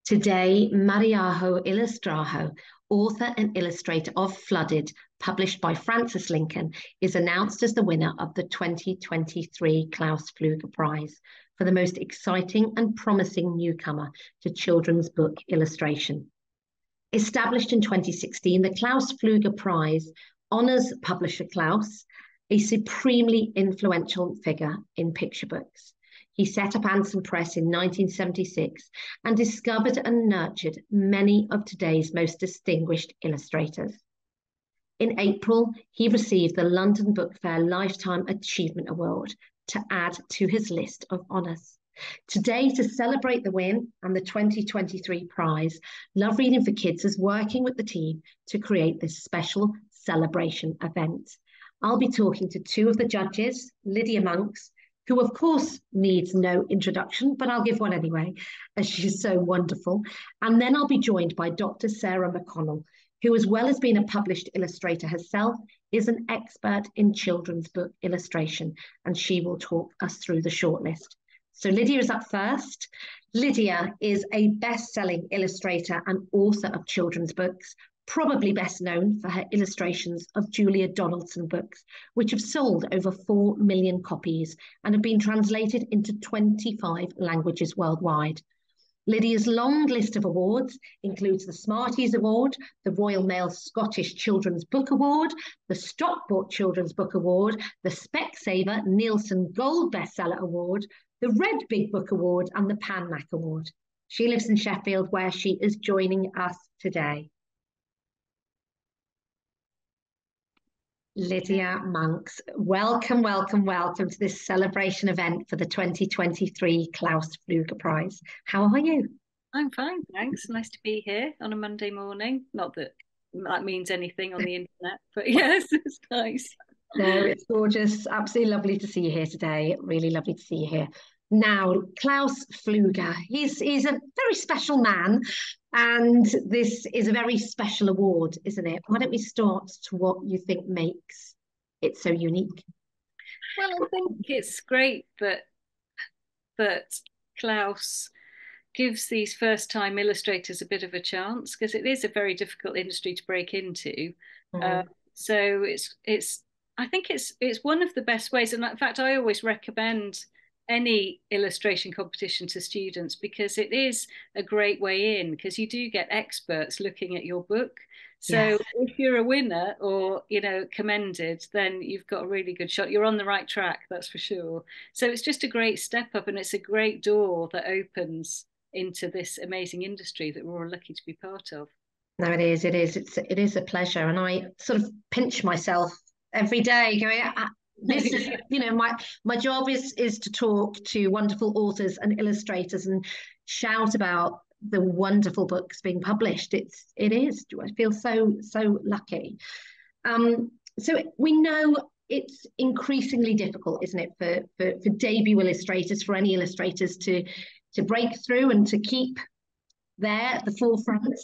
Today, Mariajo Ilustrajo, author and illustrator of Flooded, published by Francis Lincoln, is announced as the winner of the 2023 Klaus Flugge Prize for the most exciting and promising newcomer to children's book illustration. Established in 2016, the Klaus Flugge Prize honours publisher Klaus, a supremely influential figure in picture books. He set up Anson Press in 1976 and discovered and nurtured many of today's most distinguished illustrators. In April, he received the London Book Fair Lifetime Achievement Award to add to his list of honours. Today, to celebrate the win and the 2023 prize, Love Reading for Kids is working with the team to create this special celebration event. I'll be talking to two of the judges, Lydia Monks, who of course needs no introduction, but I'll give one anyway, as she's so wonderful. And then I'll be joined by Dr. Sarah McConnell, who, as well as being a published illustrator herself, is an expert in children's book illustration, and she will talk us through the shortlist. So Lydia is up first. Lydia is a best-selling illustrator and author of children's books, probably best known for her illustrations of Julia Donaldson books, which have sold over 4 million copies and have been translated into 25 languages worldwide. Lydia's long list of awards includes the Smarties Award, the Royal Mail Scottish Children's Book Award, the Stockport Children's Book Award, the Specsavers Nielsen Gold Bestseller Award, the Red Big Book Award, and the Pan Mac Award. She lives in Sheffield, where she is joining us today. Lydia Monks, welcome to this celebration event for the 2023 Klaus Flugge Prize. How are you? I'm fine, thanks. Nice to be here on a Monday morning. Not that that means anything on the internet, but yes, it's nice. No, it's gorgeous. Absolutely lovely to see you here today. Really lovely to see you here. Now, Klaus Flugge, he's a very special man, and this is a very special award, isn't it? Why don't we start to what you think makes it so unique? Well, I think it's great that Klaus gives these first-time illustrators a bit of a chance, because it is a very difficult industry to break into. So I think it's one of the best ways, and in fact, I always recommend any illustration competition to students, because it is a great way in, because you do get experts looking at your book. So yes, if you're a winner or, commended, then you've got a really good shot. You're on the right track, that's for sure. So it's just a great step up, and it's a great door that opens into this amazing industry that we're all lucky to be part of. No, it is. It is a pleasure, and I sort of pinch myself every day going, this is, my job is to talk to wonderful authors and illustrators and shout about the wonderful books being published. It is. I feel so lucky. So we know it's increasingly difficult, isn't it, for debut illustrators, for any illustrators to break through and to keep there at the forefront.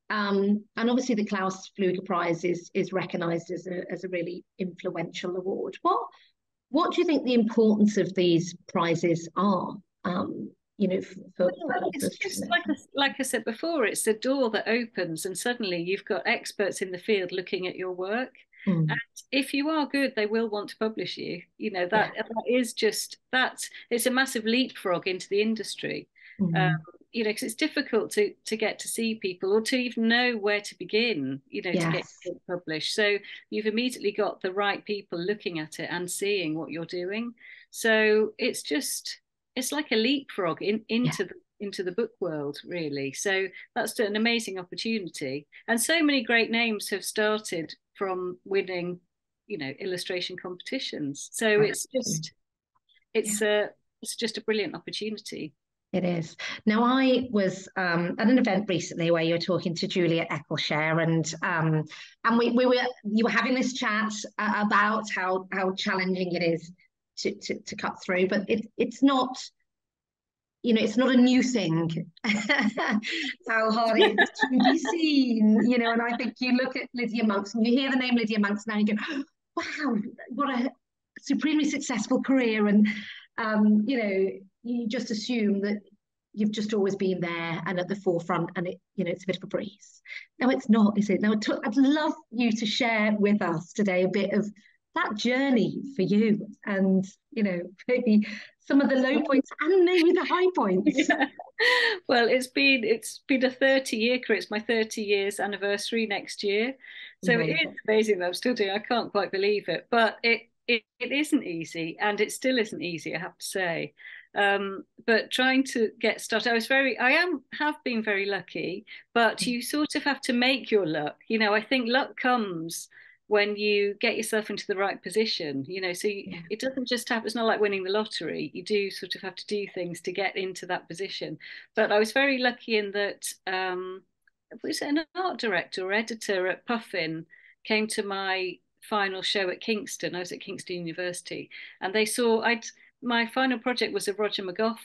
And obviously the Klaus Flugge Prize is recognised as a really influential award. What do you think the importance of these prizes are? It's just like I said before, it's a door that opens, and suddenly you've got experts in the field looking at your work. And if you are good, they will want to publish you. That is just it's a massive leapfrog into the industry. Because it's difficult to get to see people, or to even know where to begin, to get published. So you've immediately got the right people looking at it and seeing what you're doing. So it's like a leapfrog into the book world, really. So that's an amazing opportunity. And so many great names have started from winning, illustration competitions. So it's just a brilliant opportunity. It is. Now, I was at an event recently where you were talking to Julia Eccleshare, and you were having this chat about how challenging it is to cut through, but it's not. It's not a new thing. How hard it is to be seen. And I think you look at Lydia Monks and you hear the name Lydia Monks now, and you go, "Wow, what a supremely successful career!" And you just assume that you've just always been there and at the forefront, and it's a bit of a breeze. No, it's not, is it? No, I'd love you to share with us today a bit of that journey for you, and maybe some of the low points and maybe the high points. Yeah. Well, it's been a 30-year career. It's my 30 years anniversary next year. So amazing. It is amazing that I'm still doing it. I can't quite believe it. But it isn't easy, and it still isn't easy, I have to say. But trying to get started, have been very lucky, but you sort of have to make your luck. I think luck comes when you get yourself into the right position, so it doesn't just happen. It's not like winning the lottery. You do sort of have to do things to get into that position. But I was very lucky in that was it an art director or editor at Puffin came to my final show at Kingston. I was at Kingston University, and they saw my final project was a Roger McGough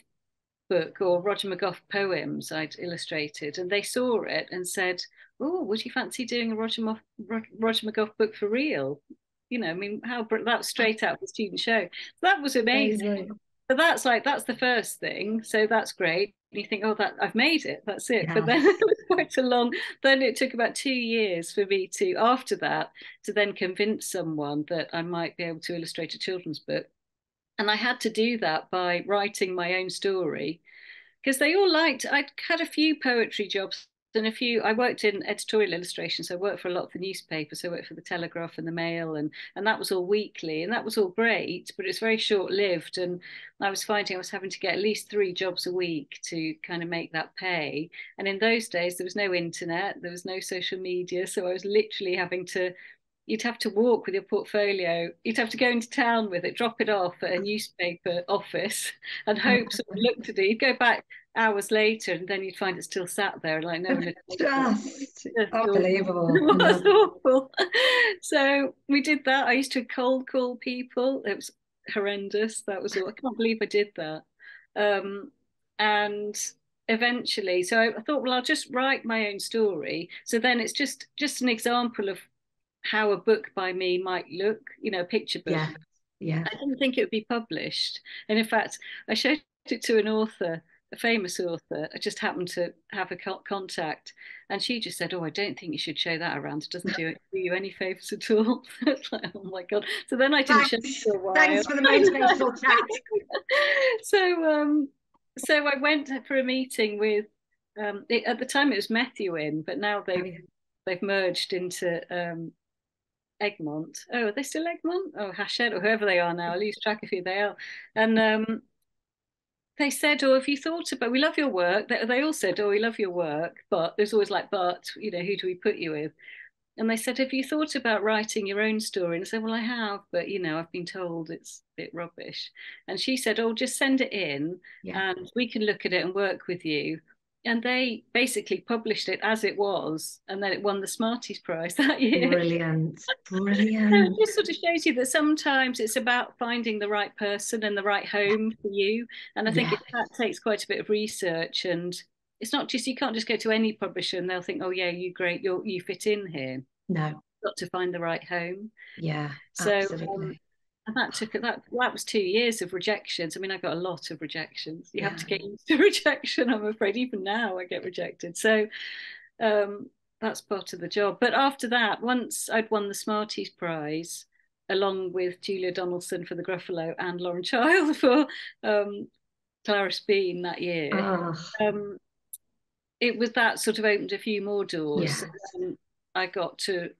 book, or Roger McGough poems I'd illustrated, and they saw it and said, "Oh, would you fancy doing a Roger McGough book for real?" I mean, that's straight out of the student show. So that was amazing. But that's the first thing. So that's great. And you think, oh, that I've made it. That's it. Yeah. But then it was quite a long. Then it took about 2 years for me after that, to then convince someone that I might be able to illustrate a children's book. And I had to do that by writing my own story, because they all liked. I'd had a few poetry jobs and I worked in editorial illustration, so I worked for a lot of the newspapers. So I worked for the Telegraph and the Mail, and that was all weekly, and that was all great, but it's very short-lived. And I was finding I was having to get at least 3 jobs a week to kind of make that pay. And in those days, there was no internet, there was no social media, so I was literally you'd have to walk with your portfolio. You'd have to go into town with it, drop it off at a newspaper office, and hope someone looked at it. You'd go back hours later, and then you'd find it still sat there, like no one had just unbelievable. It was awful. So we did that. I used to cold call people. It was horrendous. That was all. I can't believe I did that. And eventually, so I thought, well, I'll just write my own story. So then it's just an example of how a book by me might look, a picture book. Yeah. I didn't think it would be published. And in fact, I showed it to an author, a famous author. I just happened to have a contact, and she just said, "Oh, I don't think you should show that around. It doesn't do you any favors at all." It's like, oh my God. So then I didn't show it for a while. Thanks for the motivational chat. So I went for a meeting with, at the time it was Methuen, but now they've merged into Egmont. Oh, are they still Egmont? Oh, Hachette, or whoever they are now. I lose track of who they are. And they said, "Oh, if you thought about, we love your work." They all said, "Oh, we love your work," but there's always like, "But who do we put you with?" And they said, "Have you thought about writing your own story?" And I said, "Well, I have, but I've been told it's a bit rubbish." And she said, "Oh, just send it in, and we can look at it and work with you." And they basically published it as it was, and then it won the Smarties Prize that year. Brilliant. So it just sort of shows you that sometimes it's about finding the right person and the right home for you. And I think that takes quite a bit of research, and it's not just, you can't just go to any publisher and they'll think, "Oh yeah, you great, you fit in here." No, you've got to find the right home. Yeah, so absolutely. And that was 2 years of rejections. I mean, I got a lot of rejections. You have to get used to rejection, I'm afraid. Even now I get rejected. So that's part of the job. But after that, once I'd won the Smarties Prize, along with Julia Donaldson for the Gruffalo and Lauren Child for Clarice Bean that year, it was that sort of opened a few more doors. I got to,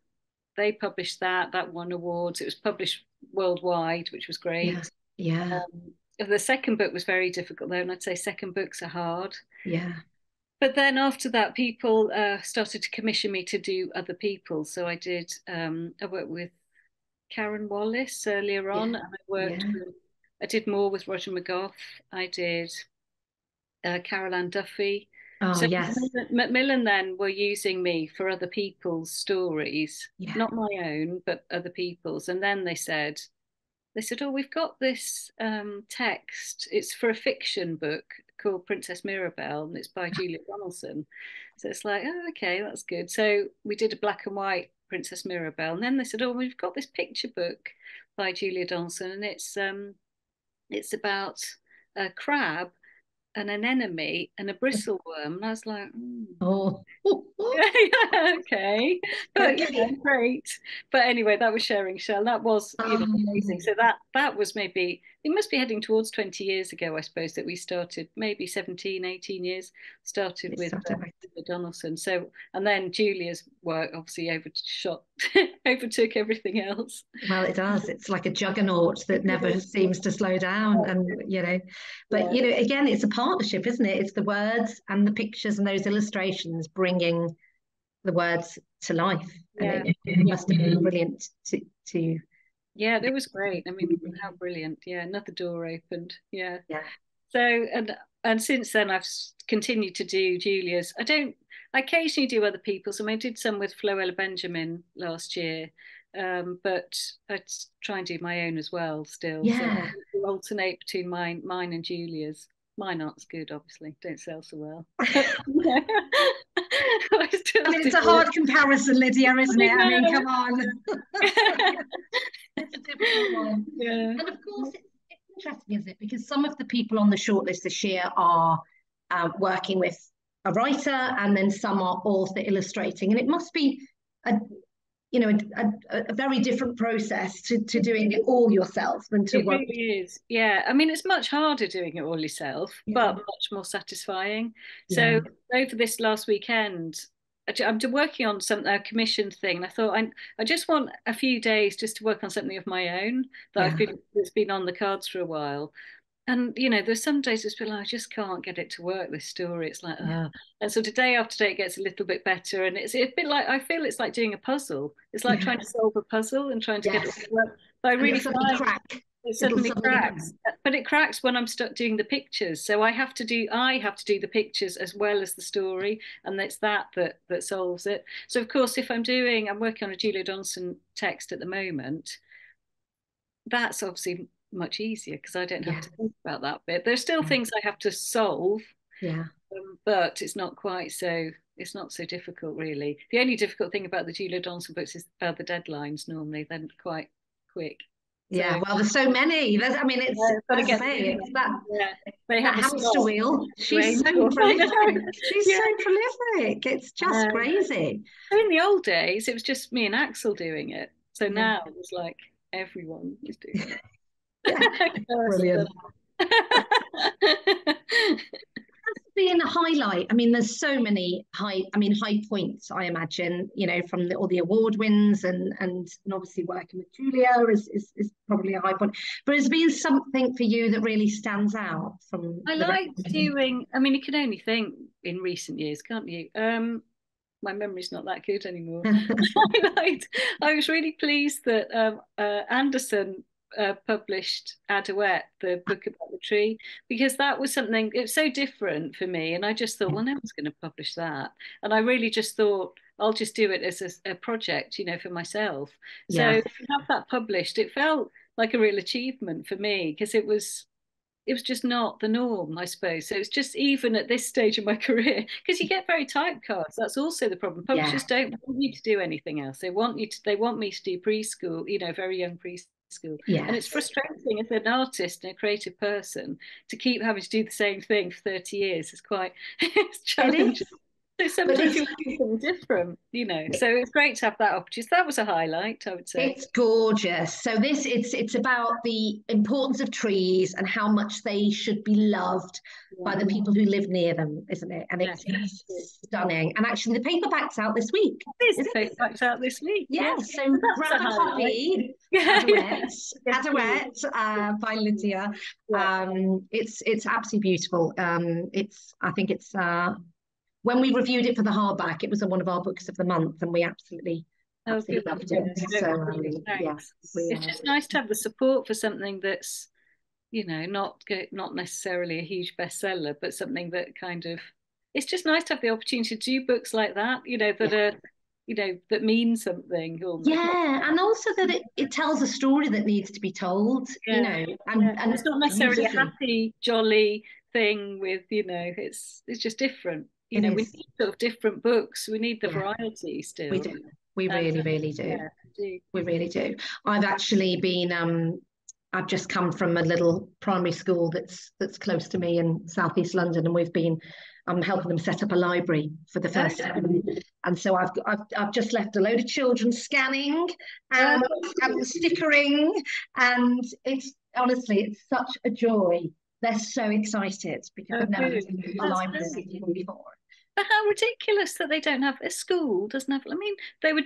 they published that won awards. It was published worldwide, which was great. The second book was very difficult though, and I'd say second books are hard. But then after that, people started to commission me to do other people. So I did, I worked with Karen Wallace earlier on, and I did more with Roger McGough. I did Carol Ann Duffy. Macmillan then were using me for other people's stories, not my own, but other people's. And then they said, "Oh, we've got this text. It's for a fiction book called Princess Mirabelle, and it's by Julia Donaldson." So it's like, oh, okay, that's good. So we did a black and white Princess Mirabelle, and then they said, "Oh, we've got this picture book by Julia Donaldson, and it's about a crab an anemone and a bristleworm. And I was like, Oh. yeah, okay, but Okay. great. But anyway, that was sharing shell. That was, amazing. So that was, maybe it must be heading towards 20 years ago, I suppose, that we started, maybe 17, 18 years, started with Donaldson. So, and then Julia's work obviously overtook everything else. Well, it does. It's like a juggernaut that never seems to slow down. And, but, again, it's a partnership, isn't it? It's the words and the pictures and those illustrations bringing the words to life. And it must have been brilliant to. Yeah, it was great. I mean, how brilliant. Yeah, another door opened. Yeah. Yeah. So, and since then I've continued to do Julia's. I occasionally do other people's. I mean, I did some with Floella Benjamin last year. But I try and do my own as well still. Yeah. So alternate between mine and Julia's. Mine aren't as good, obviously. Don't sell so well. It's a hard comparison, Lydia, isn't it? I mean, come on. It's a difficult one. Yeah. And of course, it's interesting, isn't it? Because some of the people on the shortlist this year are working with a writer, and then some are author illustrating. And it must be a very different process to doing it all yourself than to work. It really is. Yeah. I mean, it's much harder doing it all yourself, but much more satisfying. So over this last weekend, I'm working on a commissioned thing. And I thought I just want a few days just to work on something of my own that's been on the cards for a while. And there's some days it's been like, I just can't get it to work, this story. It's like, and so day after day it gets a little bit better. And it's a bit like, I feel it's like doing a puzzle. It's like trying to solve a puzzle and trying to get it to work. But I really find it suddenly cracks. But it cracks when I'm stuck doing the pictures. So I have to do the pictures as well as the story, and it's that solves it. So of course, if I'm working on a Julia Donaldson text at the moment, that's obviously much easier because I don't have to think about that bit. There's still things I have to solve, but it's not so difficult, really. The only difficult thing about the Julia Donaldson books is the deadlines. Normally they're quite quick. Well, there's so many. It's that hamster wheel. She's so prolific. She's so prolific. It's just crazy. In the old days, it was just me and Axel doing it. So now it's like everyone is doing it. Brilliant. Being a highlight, I mean, there's so many high points, I imagine, from all the award wins and obviously working with Julia is probably a high point. But has been something for you that really stands out from? I like doing. I mean, you can only think in recent years, can't you? My memory's not that good anymore. I was really pleased that Anderson published Adouette, the book about the tree, because that was something, it's so different for me. And I just thought, well, no one's going to publish that. And I really just thought, I'll just do it as a project, for myself. So to have that published, it felt like a real achievement for me, because it was just not the norm, I suppose. So it's just, even at this stage of my career, because you get very typecast. That's also the problem. Publishers don't want you to do anything else. They want me to do preschool, very young preschool. And it's frustrating as an artist and a creative person to keep having to do the same thing for 30 years. It's challenging. So sometimes you do something different, So it's great to have that opportunity. So that was a highlight, I would say. It's gorgeous. So it's about the importance of trees and how much they should be loved by the people who live near them, isn't it? And it's stunning. And actually, the paperback's out this week. The paperback's out this week. Yes. So grab a copy. Adouette by Lydia. It's absolutely beautiful. I think it's. When we reviewed it for the hardback, it was one of our books of the month, and we absolutely loved it. So, it's just nice to have the support for something that's, not necessarily a huge bestseller, but something that kind of, it's just nice to have the opportunity to do books like that, that are, that mean something. And also that it tells a story that needs to be told, and it's not necessarily a happy, jolly thing with, it's just different. We need sort of different books. We need the variety still. We do. We really do. We really do. I've actually been I've just come from a little primary school that's close to me in southeast London, and I'm helping them set up a library for the first time. And so I've just left a load of children scanning and stickering, and it's honestly, it's such a joy. They're so excited because they've never been to a library before. But how ridiculous that they don't have a school doesn't have. I mean, I've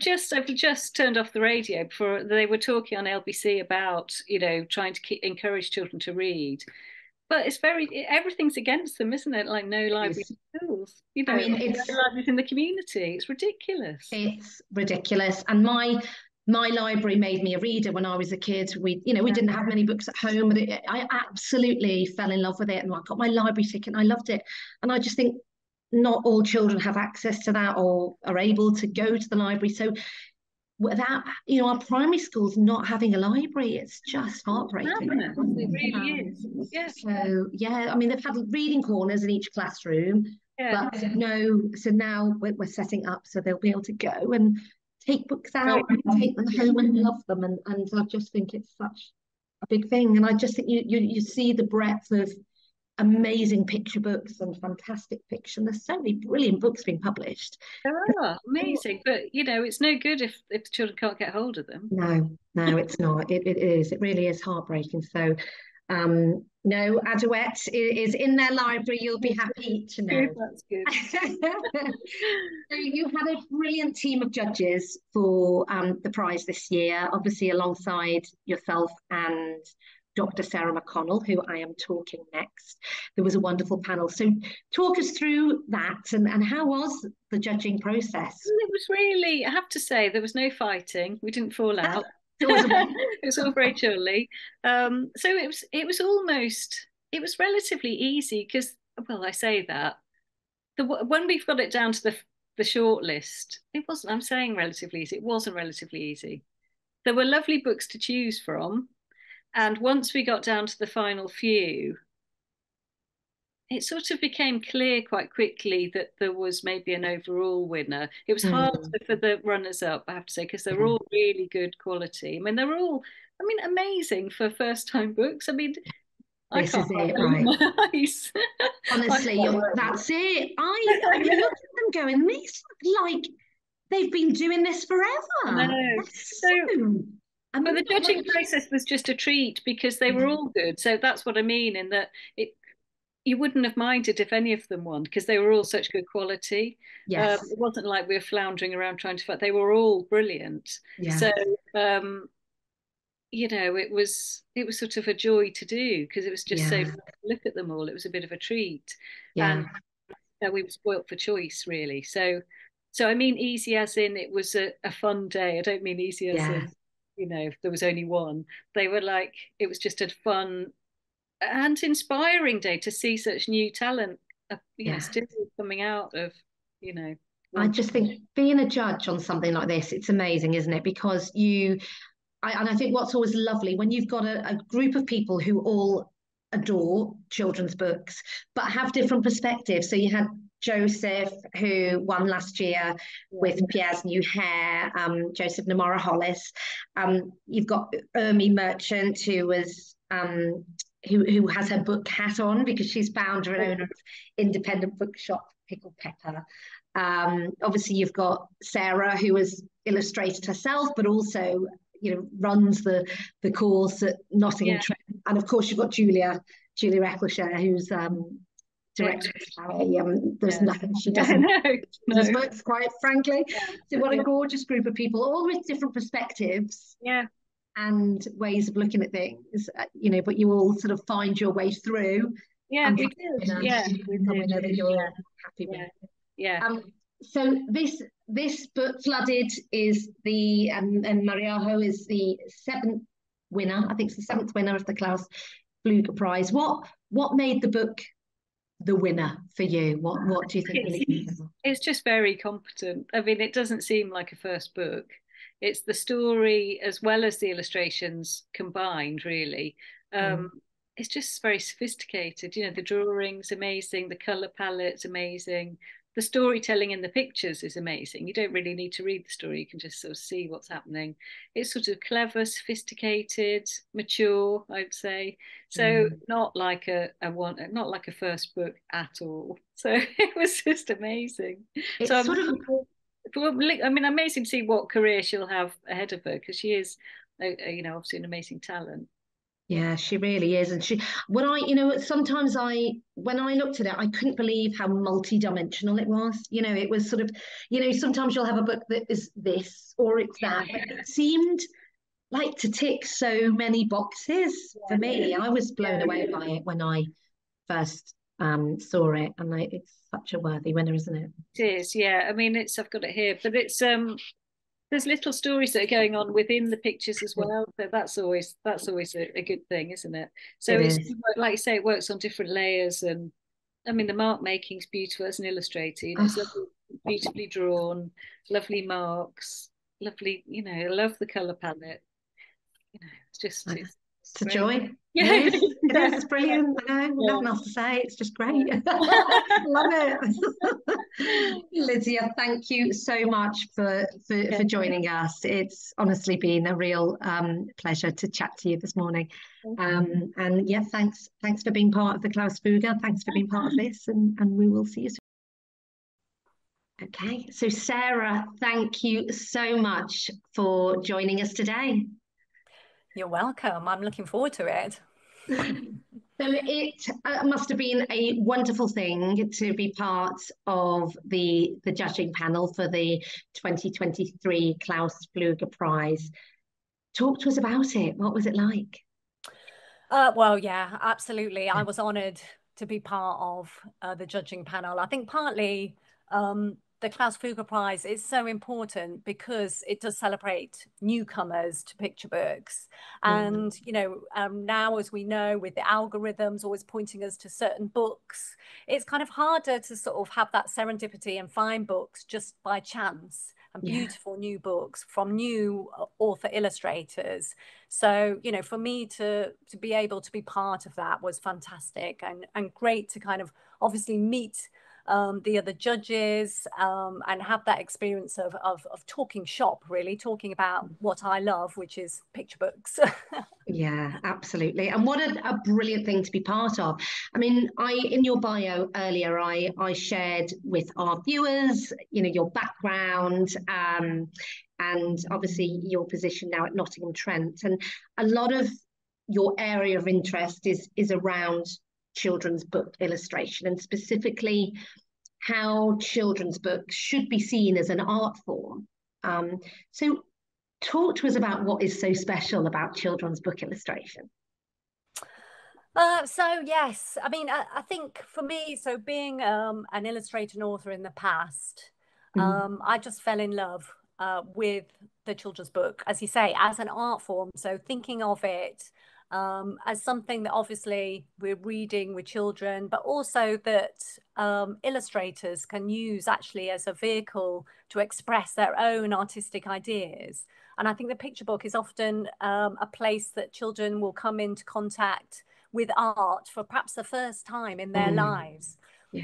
just turned off the radio before they were talking on LBC about, trying to encourage children to read. But everything's against them, isn't it? Like no libraries in schools, I mean, it's no libraries in the community. It's ridiculous. It's ridiculous. And my library made me a reader when I was a kid. We didn't have many books at home, but I absolutely fell in love with it. And I got my library ticket and I loved it. And I just think not all children have access to that or are able to go to the library. So without, our primary schools not having a library, it's just heartbreaking. It really is. Yeah. So yeah, I mean, they've had reading corners in each classroom, but no. So now we're setting up so they'll be able to go and take books out and take them home and love them. And I just think it's such a big thing. And I just think you see the breadth of amazing picture books and fantastic fiction. There's so many brilliant books being published. There are amazing, but it's no good if the children can't get hold of them. No, it's not. It really is heartbreaking. So no, Aduet is in their library. You'll be happy to know. That's good. So you had a brilliant team of judges for the prize this year, obviously alongside yourself and Dr. Sarah McConnell, who I am talking next. There was a wonderful panel. So talk us through that and how was the judging process? It was really, I have to say, there was no fighting. We didn't fall out. It was all very jolly. So it was relatively easy because, well, I say that when we've got it down to the short list, it wasn't. I'm saying relatively easy. It wasn't relatively easy. There were lovely books to choose from. And once we got down to the final few, it sort of became clear quite quickly that there was maybe an overall winner. It was hard for the runners-up, I have to say, because they were all really good quality. I mean, they were all, amazing for first-time books. I mean, this is it, right? Nice. Honestly, that's it. I look at them going, these look like they've been doing this forever. But the judging process was just a treat because they were all good. So that's what I mean, in that you wouldn't have minded if any of them won because they were all such good quality. Yes. It wasn't like we were floundering around trying to fight. They were all brilliant. Yeah. So, it was sort of a joy to do because it was just so fun to look at them all. It was a bit of a treat. Yeah. And we were spoilt for choice, really. So I mean easy as in it was a fun day. I don't mean easy as in there was only one. They were like, it was just a fun and inspiring day to see such new talent, still coming out of, I just think being a judge on something like this, it's amazing, isn't it? Because I think what's always lovely when you've got a group of people who all adore children's books, but have different perspectives. So you had Joseph, who won last year with Pierre's New Hair, Joseph Namora Hollis. You've got Urmi Merchant, who was who has her book hat on because she's founder and owner of independent bookshop Pickle Pepper. Obviously, you've got Sarah, who has illustrated herself, but also runs the course at Nottingham Trent. And of course, you've got Julia Eccleshare, who's director of there's nothing she doesn't these books, quite frankly. So what a gorgeous group of people, all with different perspectives and ways of looking at things, but you all sort of find your way through. We did. We know that you're happy with. So this book, Flooded, is the and Mariajo is the seventh winner. I think it's the seventh winner of the Klaus Flugge Prize. What made the book the winner for you? What do you think? It's just very competent. I mean, it doesn't seem like a first book. It's the story as well as the illustrations combined, really. It's just very sophisticated. The drawing's amazing, the color palette's amazing. the storytelling in the pictures is amazing. You don't really need to read the story, you can just sort of see what's happening. It's sort of clever, sophisticated, mature, I'd say. So not like not like a first book at all. So it was just amazing. It's So sort of, I mean, amazing to see what career she'll have ahead of her, because she is, obviously an amazing talent. yeah, she really is. And sometimes when I looked at it, I couldn't believe how multi-dimensional it was. It was sort of, sometimes you'll have a book that is this or it's that, but it seemed like to tick so many boxes for me. I was blown away by it when I first saw it, and it's such a worthy winner, isn't it? It is, yeah. I mean, I've got it here, but there's little stories that are going on within the pictures as well. So that's always a good thing, isn't it? So It it's is. like you say, it works on different layers, and I mean the mark making's beautiful as an illustrator. It's Oh, lovely, beautifully drawn, lovely marks, lovely. I love the color palette. It's just it's it's a great. joy. Yeah, It is. It is. yeah, It's brilliant. I know. yeah. Nothing else to say. It's just great. Yeah. Love it. Lydia, thank you so much for joining us. It's honestly been a real pleasure to chat to you this morning. And yeah, thanks for being part of the Klaus Flugge. Thanks for being part of this, and we will see you soon. Okay, so Sarah, thank you so much for joining us today. You're welcome. I'm looking forward to it. So it must have been a wonderful thing to be part of the judging panel for the 2023 Klaus Flugge Prize. Talk to us about it. What was it like? Well, yeah, absolutely. I was honoured to be part of the judging panel. I think partly the Klaus Flugge Prize is so important because it does celebrate newcomers to picture books. And, now, as we know, with the algorithms always pointing us to certain books, it's kind of harder to sort of have that serendipity and find books just by chance, and beautiful new books from new author illustrators. So, for me to be able to be part of that was fantastic, and great to kind of obviously meet the other judges, and have that experience of talking shop, really talking about what I love, which is picture books. Yeah, absolutely. And what a brilliant thing to be part of. I mean, in your bio earlier, I shared with our viewers, your background, and obviously your position now at Nottingham Trent. And a lot of your area of interest is around children's book illustration, and specifically how children's books should be seen as an art form. So talk to us about what is so special about children's book illustration. So yes, I mean, I think for me, so being an illustrator and author in the past, I just fell in love with the children's book, as you say, as an art form. So thinking of it as something that obviously we're reading with children, but also that illustrators can use actually as a vehicle to express their own artistic ideas. And I think the picture book is often a place that children will come into contact with art for perhaps the first time in their lives.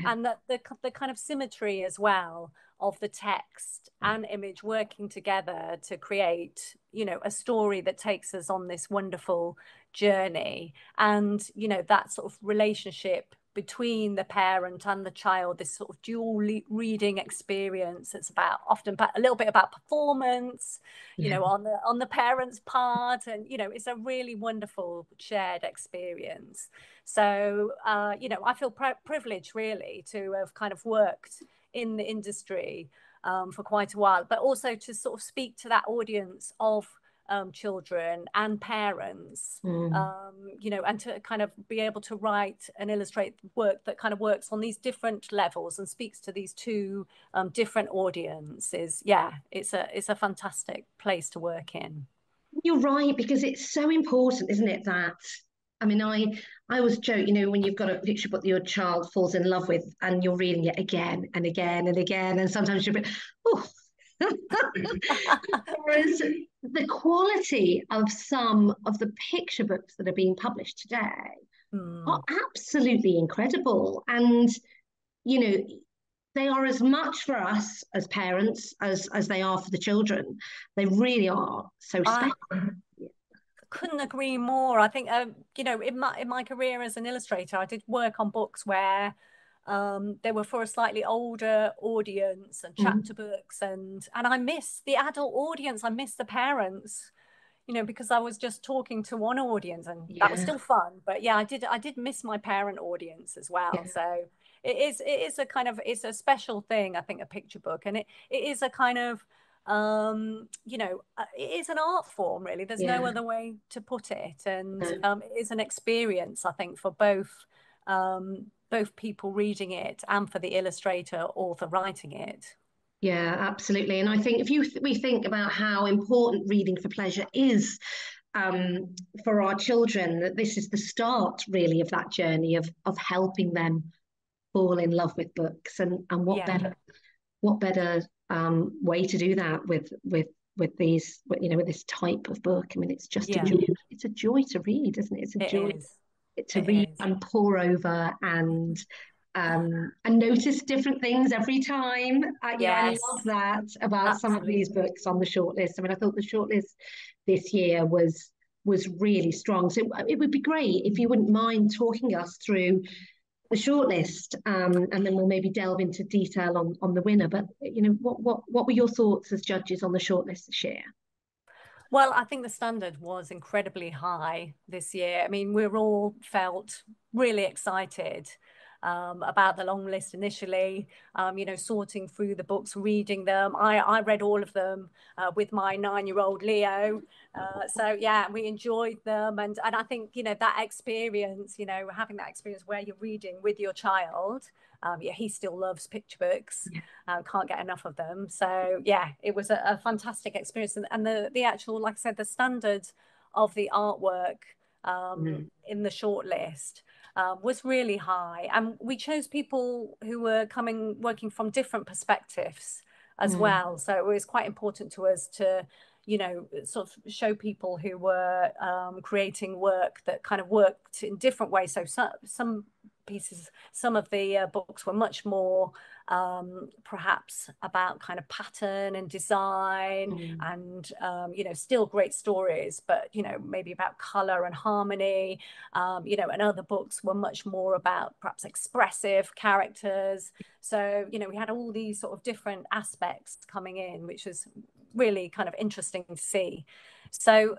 And that the kind of symmetry as well of the text and image working together to create, a story that takes us on this wonderful journey. And, that sort of relationship between the parent and the child, this sort of dual reading experience. It's often a little bit about performance, on the parents' part, and it's a really wonderful shared experience. So I feel privileged really to have kind of worked in the industry for quite a while, but also to sort of speak to that audience of children and parents, and to kind of be able to write and illustrate work that kind of works on these different levels and speaks to these two different audiences. Yeah, it's a fantastic place to work in. You're right, because it's so important, isn't it, that I mean, I always joke, when you've got a picture book that your child falls in love with and you're reading it again and again and again, and sometimes you're a bit, oh. Whereas the quality of some of the picture books that are being published today are absolutely incredible. And, they are as much for us as parents as they are for the children. They really are so special. Couldn't agree more. I think you know, in my career as an illustrator, I did work on books where they were for a slightly older audience and chapter books, and I miss the adult audience. I miss the parents, you know, because I was just talking to one audience, and that was still fun. But yeah, I did miss my parent audience as well. So it is a kind of, it's a special thing, I think, a picture book, and it is a kind of you know, it is an art form, really. There's no other way to put it, and it is an experience, I think, for both people reading it and for the illustrator author writing it. Yeah, absolutely. And I think if we think about how important reading for pleasure is for our children, that this is the start really of that journey of helping them fall in love with books, and what better way to do that with these, you know, with this type of book. I mean, it's just a joy. It's a joy to read, isn't it? It's a joy to read and pore over and notice different things every time. You know, I love that about some of these books on the shortlist. I mean, I thought the shortlist this year was really strong. So it would be great if you wouldn't mind talking us through the shortlist, and then we'll maybe delve into detail on the winner. But you know, what were your thoughts as judges on the shortlist this year? Well, I think the standard was incredibly high this year. I mean, we all felt really excited about the long list initially, you know, sorting through the books, reading them. I read all of them with my 9-year-old Leo. So yeah, we enjoyed them. And I think, you know, that experience, you know, having that experience where you're reading with your child, yeah, he still loves picture books, can't get enough of them. So yeah, it was a fantastic experience. And the actual, like I said, the standard of the artwork in the shortlist was really high, and we chose people who were working from different perspectives as well. So it was quite important to us to, you know, sort of show people who were creating work that kind of worked in different ways. So some pieces, some of the books were much more perhaps about kind of pattern and design and you know, still great stories, but you know, maybe about color and harmony, you know, and other books were much more about perhaps expressive characters. So you know, we had all these sort of different aspects coming in, which was really kind of interesting to see. So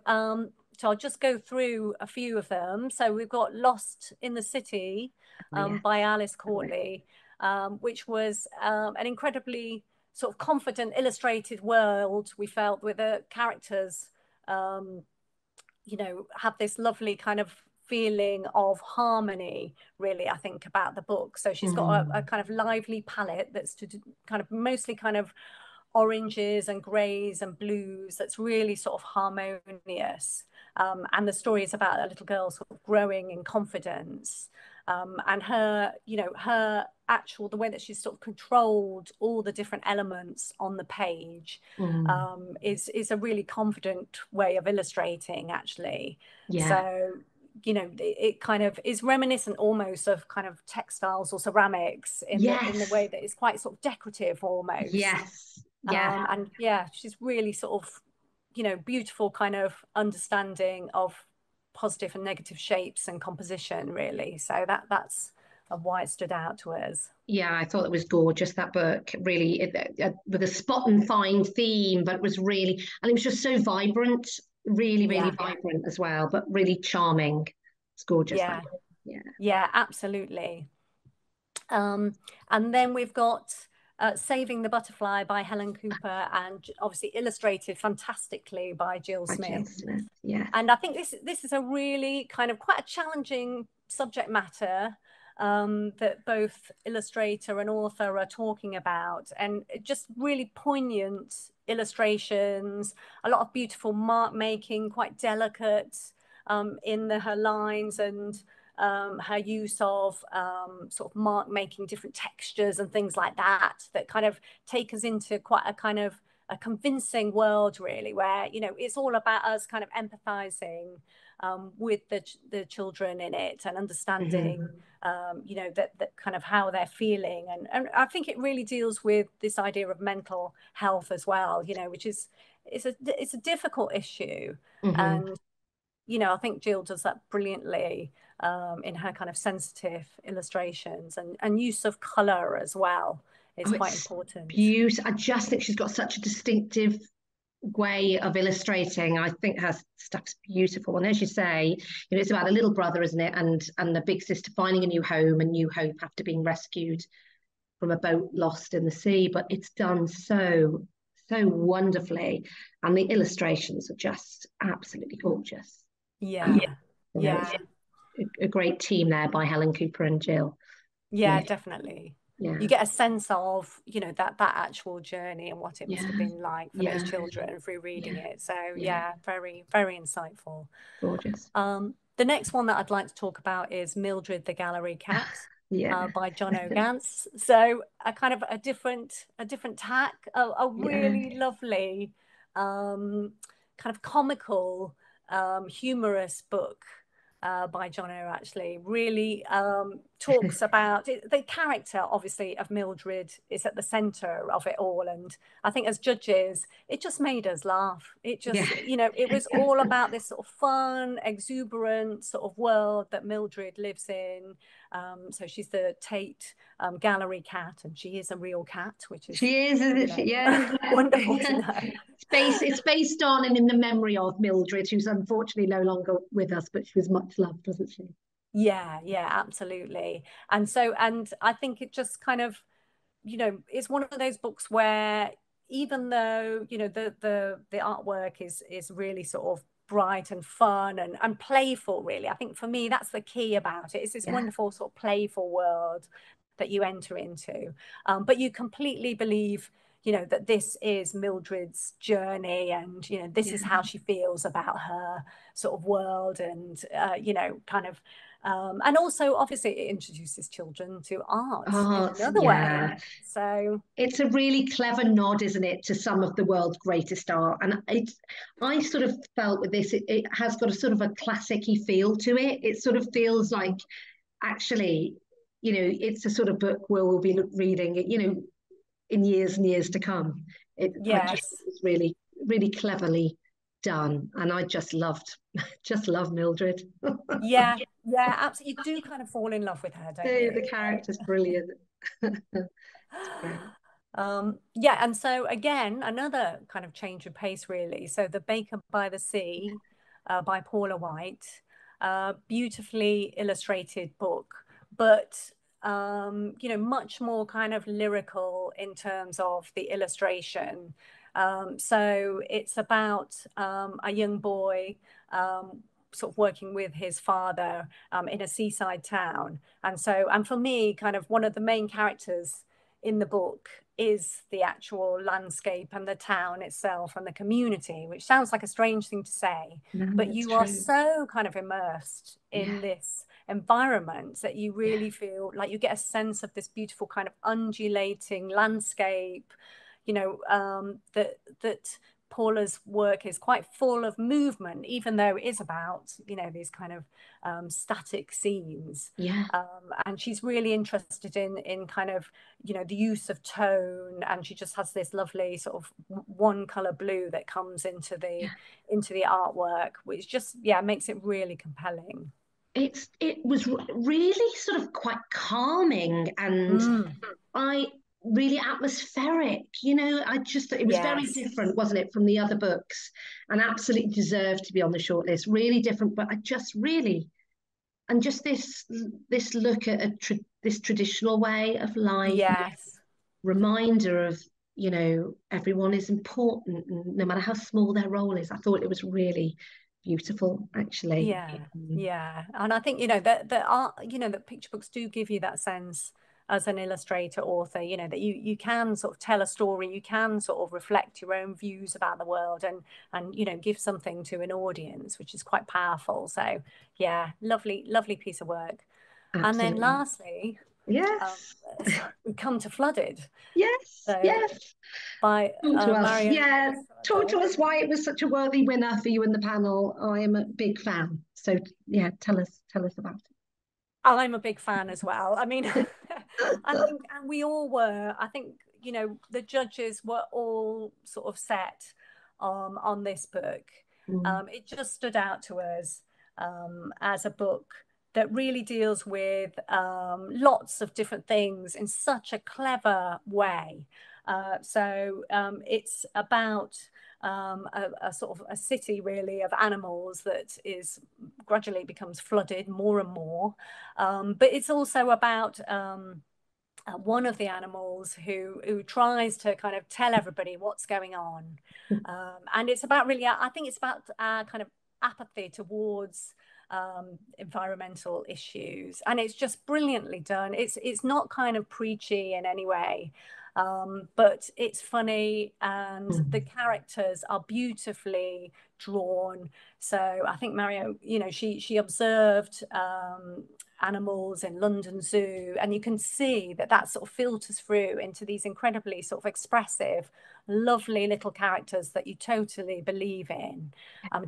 so I'll just go through a few of them. So we've got Lost in the City by Alice Courtley, which was an incredibly sort of confident illustrated world, we felt, with the characters, you know, have this lovely kind of feeling of harmony, really, I think, about the book. So she's got a kind of lively palette that's kind of mostly kind of oranges and greys and blues, that's really sort of harmonious. And the story is about a little girl sort of growing in confidence. And her, you know, her actual, the way that she's sort of controlled all the different elements on the page is a really confident way of illustrating, actually. So, you know, it kind of is reminiscent almost of kind of textiles or ceramics in the way that it's quite sort of decorative almost. And yeah, she's really sort of, you know, beautiful kind of understanding of positive and negative shapes and composition, really. So that's why it stood out to us. Yeah, I thought it was gorgeous, that book, really, with a spot and find theme, but it was really, and it was just so vibrant, really vibrant as well, but really charming. It's gorgeous. Yeah, absolutely. And then we've got Saving the Butterfly by Helen Cooper, and obviously illustrated fantastically by Jill Smith. And I think this is a really kind of quite a challenging subject matter that both illustrator and author are talking about, and just really poignant illustrations, a lot of beautiful mark making, quite delicate in her lines, and her use of sort of mark making, different textures and things like that, that kind of take us into quite a kind of a convincing world, really, where, you know, it's all about us kind of empathizing with the children in it, and understanding you know, that kind of how they're feeling, and I think it really deals with this idea of mental health as well, you know, which is it's a difficult issue. And you know, I think Jill does that brilliantly in her kind of sensitive illustrations, and use of color as well is quite important. Beautiful. I just think she's got such a distinctive way of illustrating. I think her stuff's beautiful, and as you say, you know, it's about a little brother, isn't it, and the big sister finding a new home and new hope after being rescued from a boat lost in the sea. But it's done so wonderfully, and the illustrations are just absolutely gorgeous. Yeah, yeah. A great team there by Helen Cooper and Jill. Yeah, definitely. Yeah. You get a sense of, you know, that actual journey and what it must have been like for those children through reading it. So yeah, very, very insightful. Gorgeous. The next one that I'd like to talk about is Mildred the Gallery Cat by John O'Gance. So a kind of a different tack, a really lovely kind of comical, humorous book by John O, actually really talks about the character, obviously, of Mildred is at the center of it all. And I think as judges, it just made us laugh. It just, you know, it was all about this sort of fun, exuberant sort of world that Mildred lives in. So she's the Tate Gallery cat, and she is a real cat, which is wonderful to know. It's based on and in the memory of Mildred, who's unfortunately no longer with us, but she was much loved, wasn't she? Yeah, absolutely. And so, and I think it just kind of, you know, it's one of those books where even though, you know, the artwork is really sort of bright and fun and playful, really, I think for me that's the key about it. It's this wonderful sort of playful world that you enter into, but you completely believe, you know, that this is Mildred's journey, and you know, this is how she feels about her sort of world, and you know, kind of and also obviously it introduces children to art in another way. So it's a really clever nod, isn't it, to some of the world's greatest art. And I sort of felt with this, it has got a sort of a classic-y feel to it. It sort of feels like, actually, you know, it's a sort of book where we'll be reading it, you know, in years and years to come. I just think it's really, really cleverly done, and I just love Mildred. yeah, absolutely. You do kind of fall in love with her, don't you? The character's brilliant. It's great. Yeah, and so again, another kind of change of pace, really. So The Baker by the Sea by Paula White, beautifully illustrated book, but you know, much more kind of lyrical in terms of the illustration. So it's about a young boy sort of working with his father in a seaside town. And so, and for me, kind of one of the main characters in the book is the actual landscape and the town itself and the community, which sounds like a strange thing to say, but you are so kind of immersed in this environment that you really feel like you get a sense of this beautiful kind of undulating landscape, you know, that Paula's work is quite full of movement, even though it is about, you know, these kind of static scenes. And she's really interested in kind of, you know, the use of tone, and she just has this lovely sort of one color blue that comes into the artwork, which just makes it really compelling. It was really sort of quite calming, and really atmospheric, you know. I just thought it was very different, wasn't it, from the other books, and absolutely deserved to be on the shortlist. Really different, but I just really, and just this look at this traditional way of life, reminder of, you know, everyone is important, no matter how small their role is. I thought it was really beautiful, actually. And I think, you know, that art, you know, that picture books do give you that sense as an illustrator, author, you know, that you can sort of tell a story, you can sort of reflect your own views about the world, and you know, give something to an audience, which is quite powerful. So yeah, lovely piece of work. Absolutely. And then lastly, we come to Flooded. Yes, So, yes. by Talk to us. Mariajo. Yeah, talk to us why it was such a worthy winner for you in the panel. I am a big fan. So yeah, tell us about it. I'm a big fan as well. I mean, I think, and we all were. I think, you know, the judges were all sort of set on this book. It just stood out to us as a book that really deals with lots of different things in such a clever way. So it's about a sort of a city really of animals that is gradually becomes flooded more and more. But it's also about one of the animals who tries to kind of tell everybody what's going on. And it's about really, I think it's about kind of apathy towards environmental issues, and it's just brilliantly done. It's not kind of preachy in any way, but it's funny, and the characters are beautifully drawn. So I think Mario, you know, she observed animals in London Zoo, and you can see that sort of filters through into these incredibly sort of expressive, lovely little characters that you totally believe in,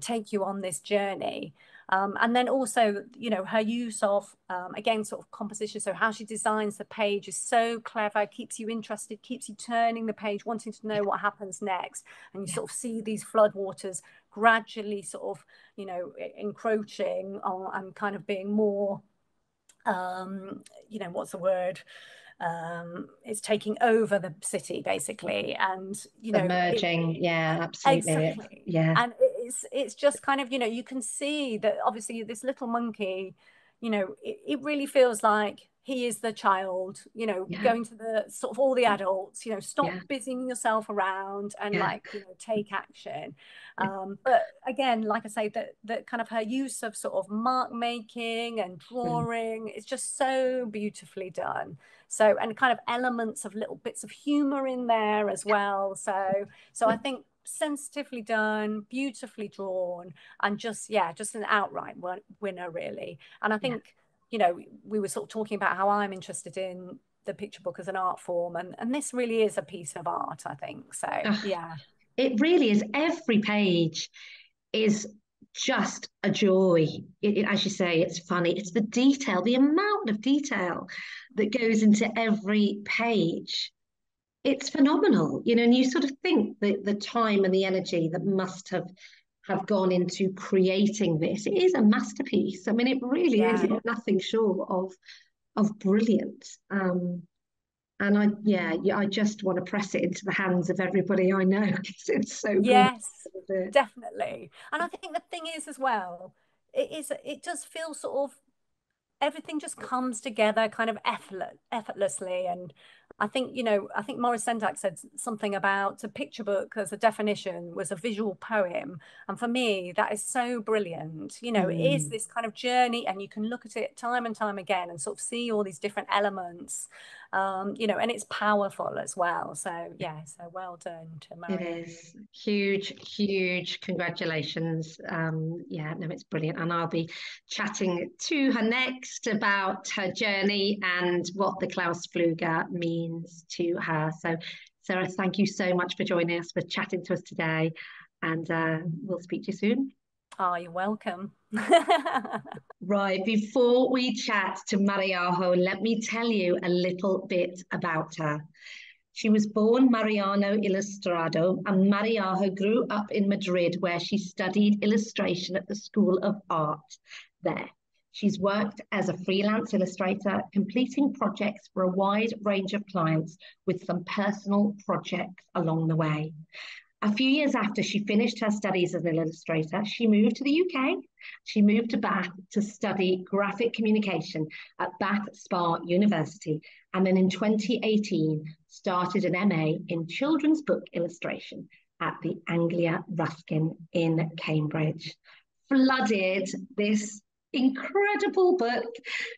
take you on this journey. And then also, you know, her use of, again, sort of composition. So how she designs the page is so clever, keeps you interested, keeps you turning the page, wanting to know what happens next. And you sort of see these floodwaters gradually sort of, you know, encroaching on and kind of being more, you know, what's the word? It's taking over the city basically, and you know, merging. Yeah, absolutely. Exactly. Yeah, and it's just kind of, you know, you can see that obviously this little monkey, you know, it really feels like he is the child, you know, going to the sort of all the adults, you know, stop busying yourself around and like, you know, take action. But again, like I say, that kind of her use of sort of mark making and drawing is just so beautifully done. So, and kind of elements of little bits of humor in there as well. So I think sensitively done, beautifully drawn, and just an outright winner really. And I think, you know, we were sort of talking about how I'm interested in the picture book as an art form, and this really is a piece of art, I think. So yeah, it really is. Every page is just a joy. As you say, it's funny. It's the detail, the amount of detail that goes into every page. It's phenomenal, you know, and you sort of think that the time and the energy that must have gone into creating this. It is a masterpiece. I mean, it really is nothing short of brilliant. And I just want to press it into the hands of everybody I know because it's so good. Yes, definitely. And I think the thing is as well, it does feel sort of everything just comes together kind of effortlessly. And I think, you know, I think Maurice Sendak said something about a picture book as a definition was a visual poem. And for me, that is so brilliant. You know, it is this kind of journey, and you can look at it time and time again and sort of see all these different elements, you know, and it's powerful as well. So yeah, so well done to Mariajo. It is huge congratulations. Yeah, no, it's brilliant, and I'll be chatting to her next about her journey and what the Klaus Flugge means to her. So Sarah, thank you so much for joining us, for chatting to us today, and we'll speak to you soon. Oh, you're welcome. Right, before we chat to Mariajo, let me tell you a little bit about her. She was born Mariano Ilustrajo, and Mariajo grew up in Madrid, where she studied illustration at the School of Art there. She's worked as a freelance illustrator, completing projects for a wide range of clients with some personal projects along the way. A few years after she finished her studies as an illustrator, she moved to the UK. She moved to Bath to study graphic communication at Bath Spa University, and then in 2018 started an MA in children's book illustration at the Anglia Ruskin in Cambridge. Flooded, this incredible book,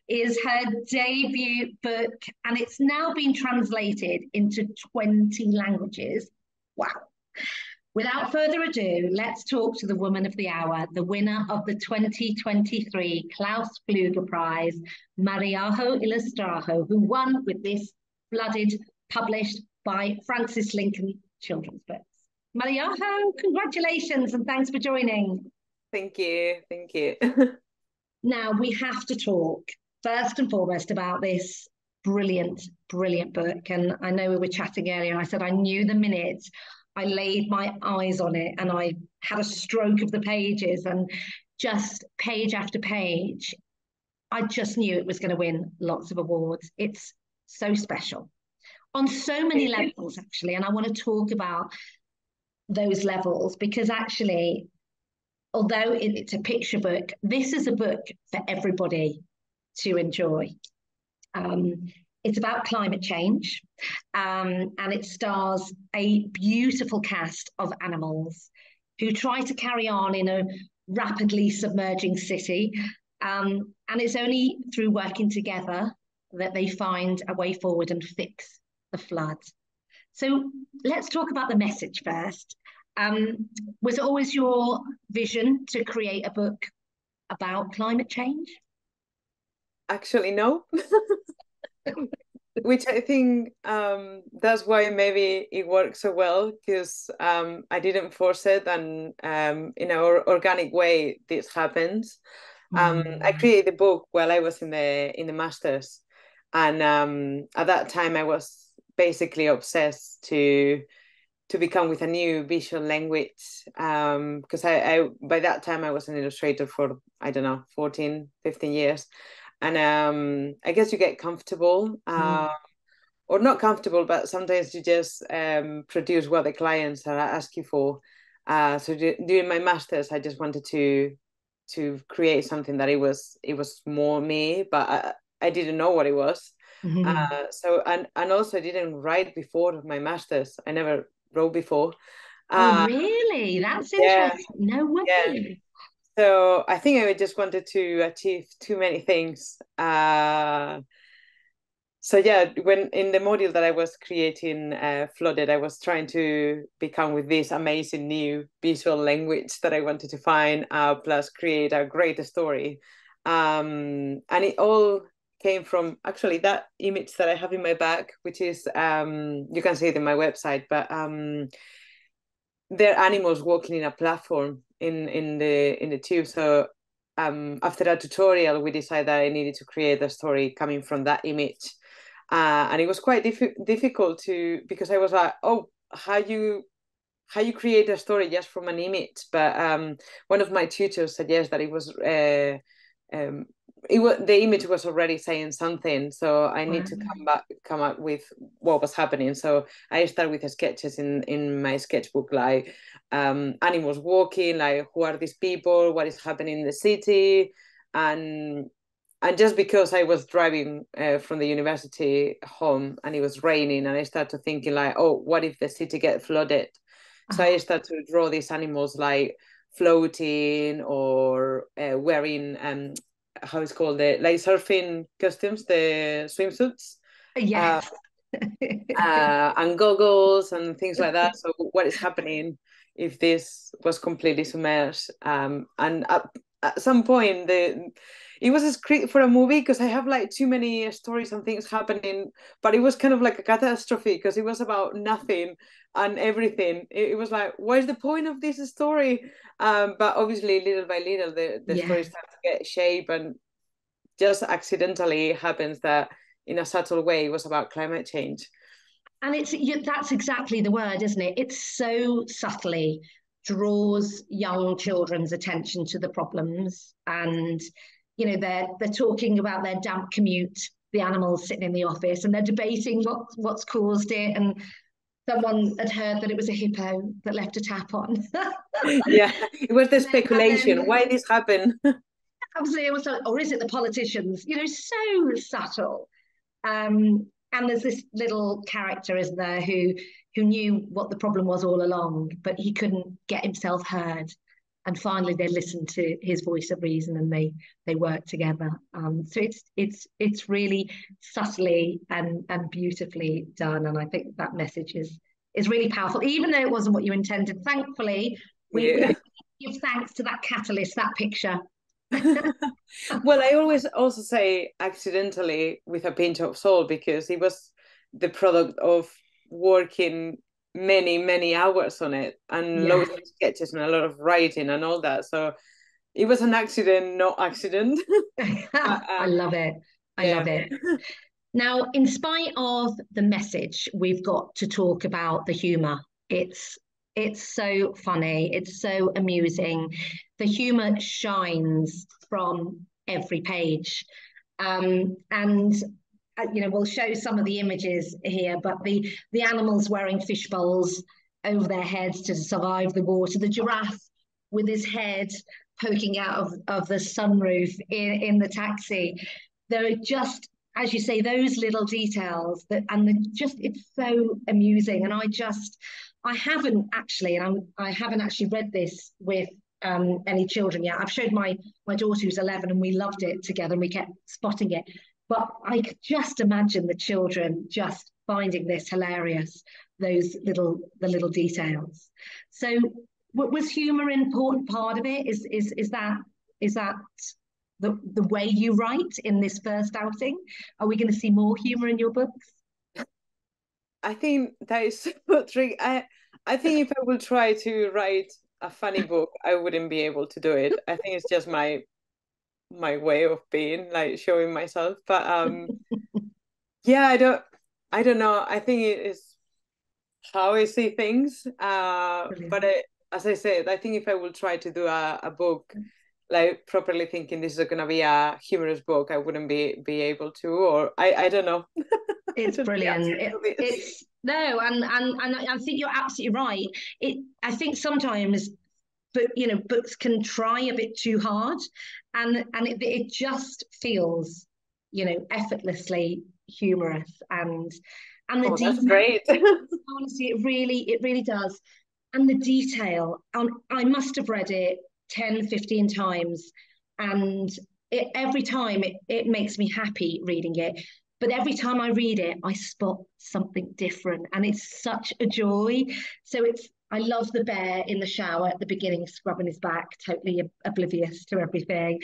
is her debut book, and it's now been translated into 20 languages. Wow. Without further ado, let's talk to the woman of the hour, the winner of the 2023 Klaus Flugge Prize, Mariajo Ilustrajo, who won with this Flooded, published by Francis Lincoln Children's Books. Mariajo, congratulations and thanks for joining. Thank you. Thank you. Now, we have to talk first and foremost about this brilliant, brilliant book. And I know we were chatting earlier, and I said I knew the minute I laid my eyes on it and I had a stroke of the pages, and just page after page, I just knew it was going to win lots of awards. It's so special on so many levels, actually. And I want to talk about those levels because actually, although it's a picture book, this is a book for everybody to enjoy. It's about climate change, and it stars a beautiful cast of animals who try to carry on in a rapidly submerging city. And it's only through working together that they find a way forward and fix the flood. So let's talk about the message first. Was it always your vision to create a book about climate change? Actually, no. Which I think that's why maybe it works so well, because I didn't force it, and in an organic way this happens. I created the book while I was in the masters, and at that time I was basically obsessed to become with a new visual language, because I by that time I was an illustrator for, I don't know, 14, 15 years. And I guess you get comfortable, or not comfortable, but sometimes you just produce what the clients are asking for. So during my masters, I just wanted to create something that it was more me, but I didn't know what it was. So and also I didn't write before my masters. I never wrote before. Oh, really? That's interesting. Yeah. No way. Yeah. So I think I just wanted to achieve too many things. So yeah, when in the module that I was creating, Flooded, I was trying to become with this amazing new visual language that I wanted to find, plus create a great story. And it all came from actually that image that I have in my bag, which is, you can see it in my website, but they're animals walking in a platform in the tube. So after a tutorial, we decided that I needed to create a story coming from that image. And it was quite difficult because I was like, oh, how you create a story just from an image? But one of my tutors suggested that it was the image was already saying something, so I need to come up with what was happening. So I started with sketches in my sketchbook, like animals walking, like who are these people, what is happening in the city, and just because I was driving from the university home and it was raining, and I started thinking like, oh, what if the city gets flooded? So I started to draw these animals like floating or wearing how it's called, the like surfing costumes, the swimsuits. Yes. And goggles and things like that. So what is happening if this was completely submerged? And at some point it was a script for a movie, because I have like too many stories and things happening, but it was kind of like a catastrophe because it was about nothing and everything. It was like, what is the point of this story? But obviously little by little the story starts to get shape, and just accidentally happens that in a subtle way it was about climate change. And that's exactly the word, isn't it? It so subtly draws young children's attention to the problems. And you know, they're talking about their damp commute, the animals sitting in the office, and they're debating what's caused it. And someone had heard that it was a hippo that left a tap on. Yeah, it was the speculation. Why this happened? Absolutely, it was like, or is it the politicians? You know, so subtle. And there's this little character, isn't there, who knew what the problem was all along, but he couldn't get himself heard. And finally, they listened to his voice of reason, and they worked together. So it's really subtly and beautifully done, and I think that message is really powerful, even though it wasn't what you intended. Thankfully, we give thanks to that catalyst, that picture. Well, I always also say accidentally with a pinch of salt, because it was the product of working many hours on it, and loads of sketches and a lot of writing and all that. So it was an accident, not accident. I love it. I love it. Now, in spite of the message, we've got to talk about the humor. It's so funny. It's so amusing. The humor shines from every page. And we'll show some of the images here, but the animals wearing fish bowls over their heads to survive the water, the giraffe with his head poking out of the sunroof in the taxi. There are just, as you say, those little details it's so amusing. And I haven't actually read this with any children yet. I've showed my daughter who's 11, and we loved it together, and we kept spotting it. But I could just imagine the children just finding this hilarious, the little details. So was humor an important part of it? Is that the way you write in this first outing? Are we going to see more humor in your books? I think that is so tricky. I think if I will try to write a funny book, I wouldn't be able to do it. I think it's just my way of being, like showing myself. But yeah, I don't know. I think it is how I see things. But as I said, I think if I will try to do a book, like properly thinking this is going to be a humorous book, I wouldn't be able to, or I don't know. It's brilliant. And I think you're absolutely right. I think sometimes, but books can try a bit too hard, and it just feels, effortlessly humorous, and the that's great. Honestly, it really does. And the detail, I must have read it 10, 15 times, and every time it makes me happy reading it. But every time I read it, I spot something different, and it's such a joy. So I love the bear in the shower at the beginning, scrubbing his back, totally oblivious to everything.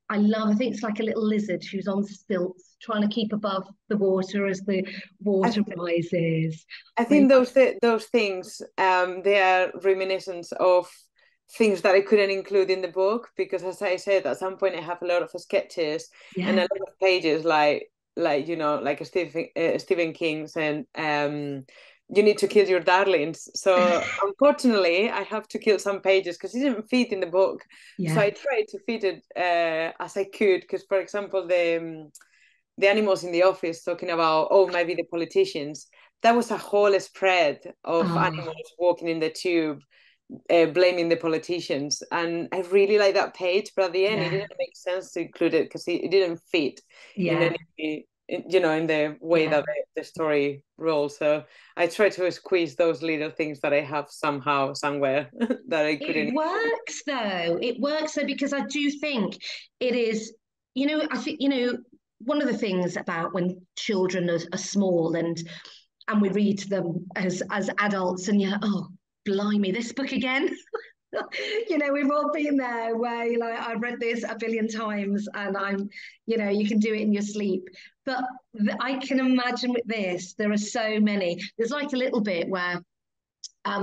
I think it's like a little lizard who's on stilts, trying to keep above the water as the water rises. I think those things, they are reminiscence of things that I couldn't include in the book, because as I said, at some point I have a lot of sketches and a lot of pages, like Stephen King's, and you need to kill your darlings. So unfortunately, I have to kill some pages because it didn't fit in the book. Yeah. So I tried to fit it as I could, because, for example, the animals in the office talking about, maybe the politicians. That was a whole spread of animals walking in the tube, blaming the politicians, and I really like that page. But at the end, it didn't make sense to include it because it didn't fit in the way that the story rolls. So I try to squeeze those little things that I have somewhere that I couldn't. It works though, because I do think it is. I think one of the things about when children are small and we read to them as adults, and you're like, oh, blimey, this book again. We've all been there where you're like, I've read this a billion times, and I'm, you can do it in your sleep. But I can imagine with this, there are so many. There's like a little bit where, I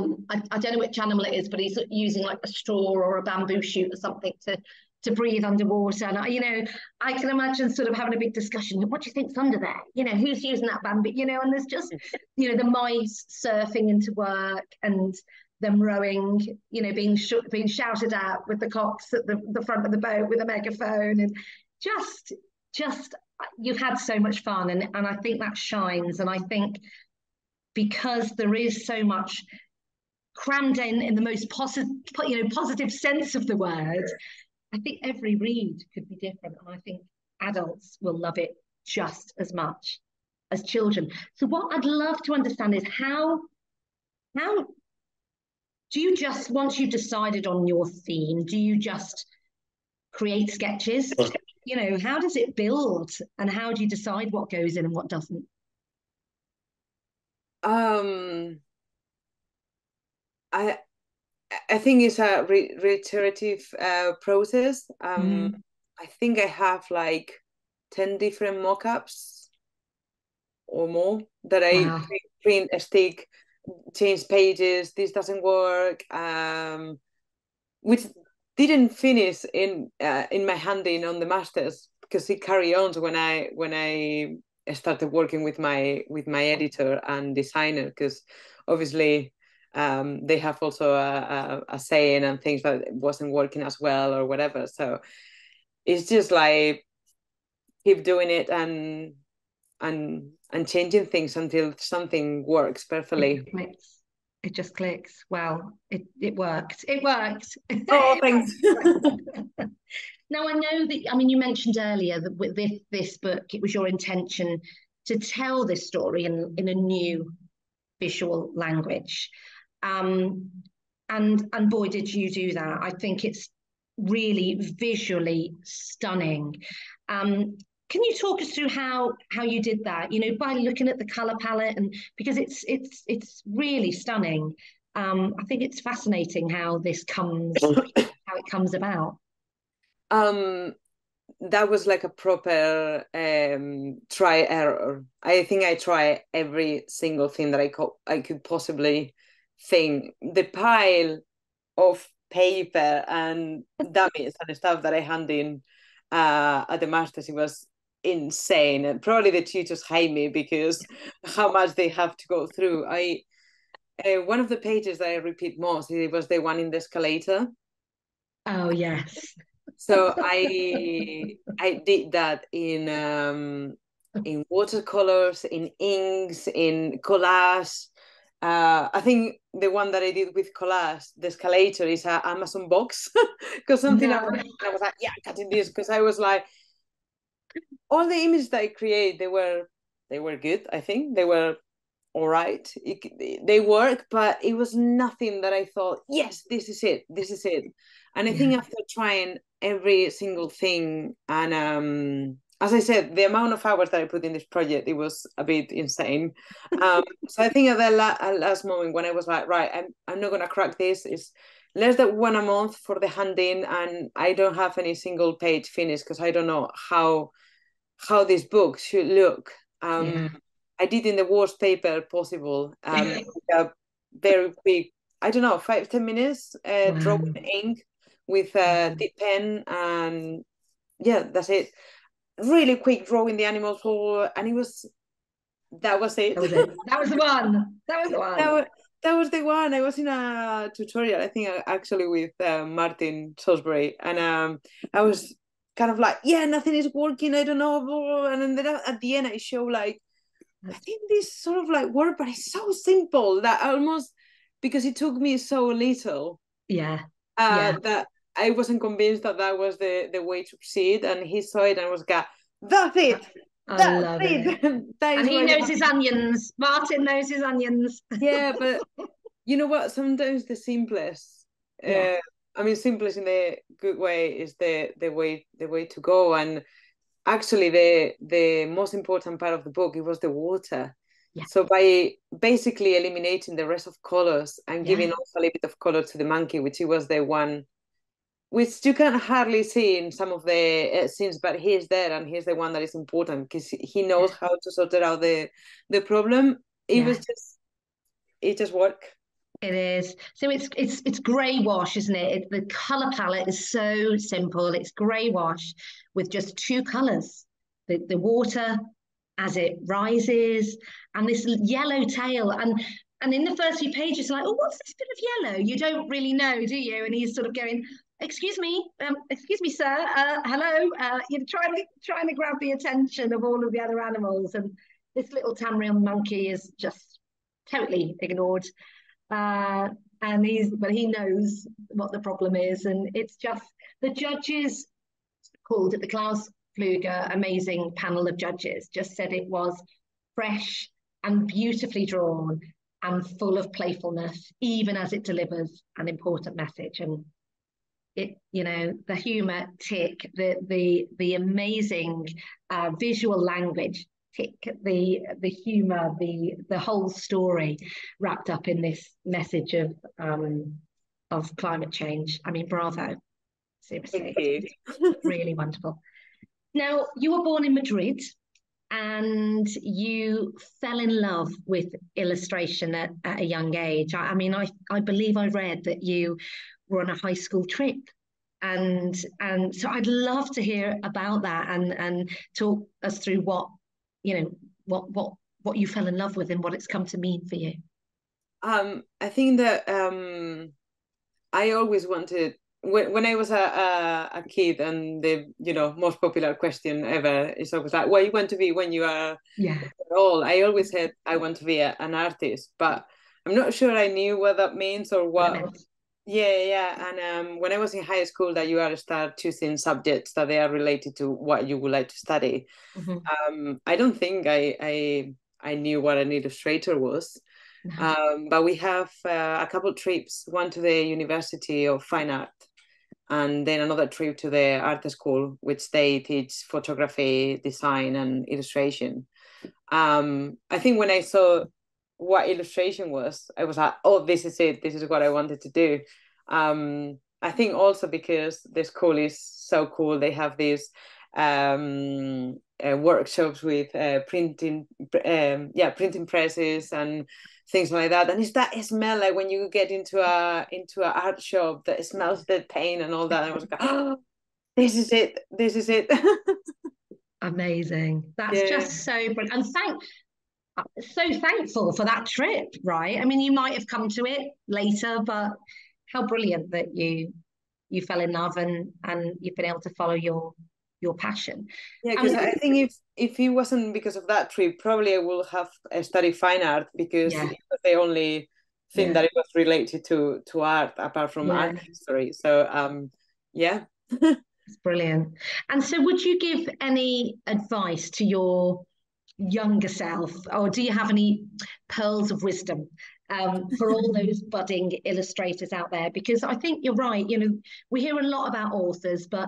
don't know which animal it is, but he's using like a straw or a bamboo shoot or something to breathe underwater. And I can imagine sort of having a big discussion. What do you think's under there? Who's using that bamboo? And there's just, the mice surfing into work, and them rowing, being shouted at with the cocks at the front of the boat with a megaphone, and just you've had so much fun, and I think that shines. And I think because there is so much crammed in the most positive sense of the word, I think every read could be different, and I think adults will love it just as much as children. So what I'd love to understand is how do you just, once you've decided on your theme, do you just create sketches? How does it build, and how do you decide what goes in and what doesn't? I think it's a reiterative process. I think I have like 10 different mock-ups or more that I Wow. print a stick, change pages, this doesn't work, which didn't finish in my handing on the masters, because it carried on when I started working with my editor and designer, because obviously they have also a saying and things that wasn't working as well or whatever. So it's just like keep doing it and changing things until something works perfectly. It just clicks. Well, it worked. It worked. Oh, thanks. Now, I know that, I mean, you mentioned earlier that with this book, it was your intention to tell this story in a new visual language. And boy, did you do that. I think it's really visually stunning. Can you talk us through how you did that? You know, by looking at the color palette, and because it's really stunning. I think it's fascinating how this comes how it comes about. That was like a proper try error. I think I try every single thing that I could possibly think. The pile of paper and dummies and stuff that I hand in at the masters, it was insane, and probably the tutors hate me because how much they have to go through. One of the pages that I repeat most, it was the one in the escalator. Oh yes. So I did that in watercolors, in inks, in collage. I think the one that I did with collage, the escalator, is an Amazon box, because something I was like, yeah, cutting this, because I was like, all the images that I create, they were good. I think they were all right. They work, but it was nothing that I thought, yes, this is it. And I think after trying every single thing, and as I said, the amount of hours that I put in this project, it was a bit insane. So I think at the last moment when I was like, right, I'm not gonna crack this. It's less than one a month for the handing, and I don't have any single page finished because I don't know how this book should look. I did in the worst paper possible. A very quick, I don't know, 5-10 minutes, drawing ink with a dip pen, and yeah, that's it. Really quick drawing the animals all, and that was it. That was it. That was the one. That was the one. I was in a tutorial, I think, actually with Martin Salisbury, and I was kind of like, yeah, nothing is working, I don't know, and then at the end I show like, I think this sort of like work, but it's so simple that almost, because it took me so little, that I wasn't convinced that was the way to proceed. And he saw it and was like, that's it. I love it. And he knows his onions. Martin knows his onions. Yeah, but you know what? Sometimes the simplest, I mean, simplest in the good way, is the way to go. And actually, the most important part of the book, it was the water. Yeah. So by basically eliminating the rest of colors and giving also a little bit of color to the monkey, which was the one which you can hardly see in some of the scenes, but he's there, and he's the one that is important because he knows how to sort out the problem. It just worked. It is. So it's grey wash, isn't it? The color palette is so simple. It's grey wash with just two colors: the water as it rises, and this yellow tail. And in the first few pages, like, oh, what's this bit of yellow? You don't really know, do you? And he's sort of going, excuse me, sir. Hello. You're trying to grab the attention of all of the other animals, and this little Tamriel monkey is just totally ignored. But he knows what the problem is, and it's just the judges called it the Klaus Flugge amazing panel of judges just said it was fresh and beautifully drawn and full of playfulness, even as it delivers an important message. And it, you know, the humor tick, the amazing visual language tick, the humor, the whole story wrapped up in this message of climate change. I mean, bravo. Seriously. Really wonderful. Now, you were born in Madrid. and you fell in love with illustration at a young age. I mean, I believe I read that you were on a high school trip. And so I'd love to hear about that and talk us through what, you know, what you fell in love with and what it's come to mean for you. I think that I always wanted, when I was a kid, and the most popular question ever is always like, what you want to be when you are old? I always said I want to be an artist, but I'm not sure I knew what that means or what. Yeah. And when I was in high school, that you start choosing subjects that they are related to what you would like to study. I don't think I knew what an illustrator was. But we have a couple of trips, one to the University of Fine Art, and then another trip to the art school, which they teach photography, design, and illustration. I think when I saw what illustration was, I was like, oh, this is it. This is what I wanted to do. I think also because the school is so cool. They have these workshops with printing presses and things like that. And it's that smell, like when you get into an art shop, that smells the paint and all that. And I was like, oh, this is it. This is it. Amazing. That's just so brilliant. And so thankful for that trip, right? I mean, you might have come to it later, but how brilliant that you fell in love and you've been able to follow your passion. Yeah, because I think if it wasn't because of that trip, probably I would have studied fine art, because it was the only thing that it was related to art, apart from art history. So It's brilliant. And so would you give any advice to your younger self, or do you have any pearls of wisdom for all those budding illustrators out there? Because I think you're right, we hear a lot about authors, but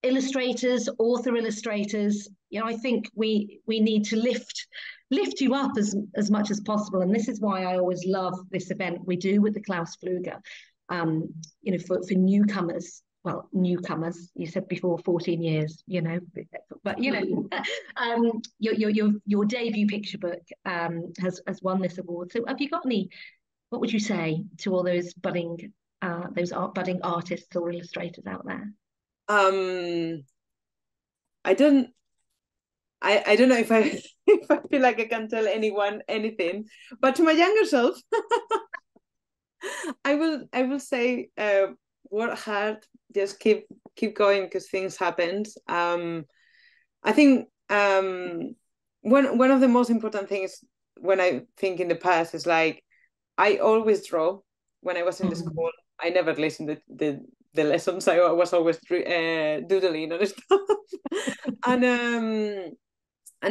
author illustrators, I think we need to lift you up as much as possible. And this is why I always love this event we do with the Klaus Flugge, for newcomers. Well, newcomers, you said before 14 years, but your debut picture book has won this award. So have you got what would you say to all those budding artists or illustrators out there? I don't know if I feel like I can tell anyone anything, but to my younger self, I will say, work hard, just keep going, because things happen. I think one of the most important things when I think in the past is like, I always draw. When I was in the school, I never listened to the lessons. I was always doodling and stuff. And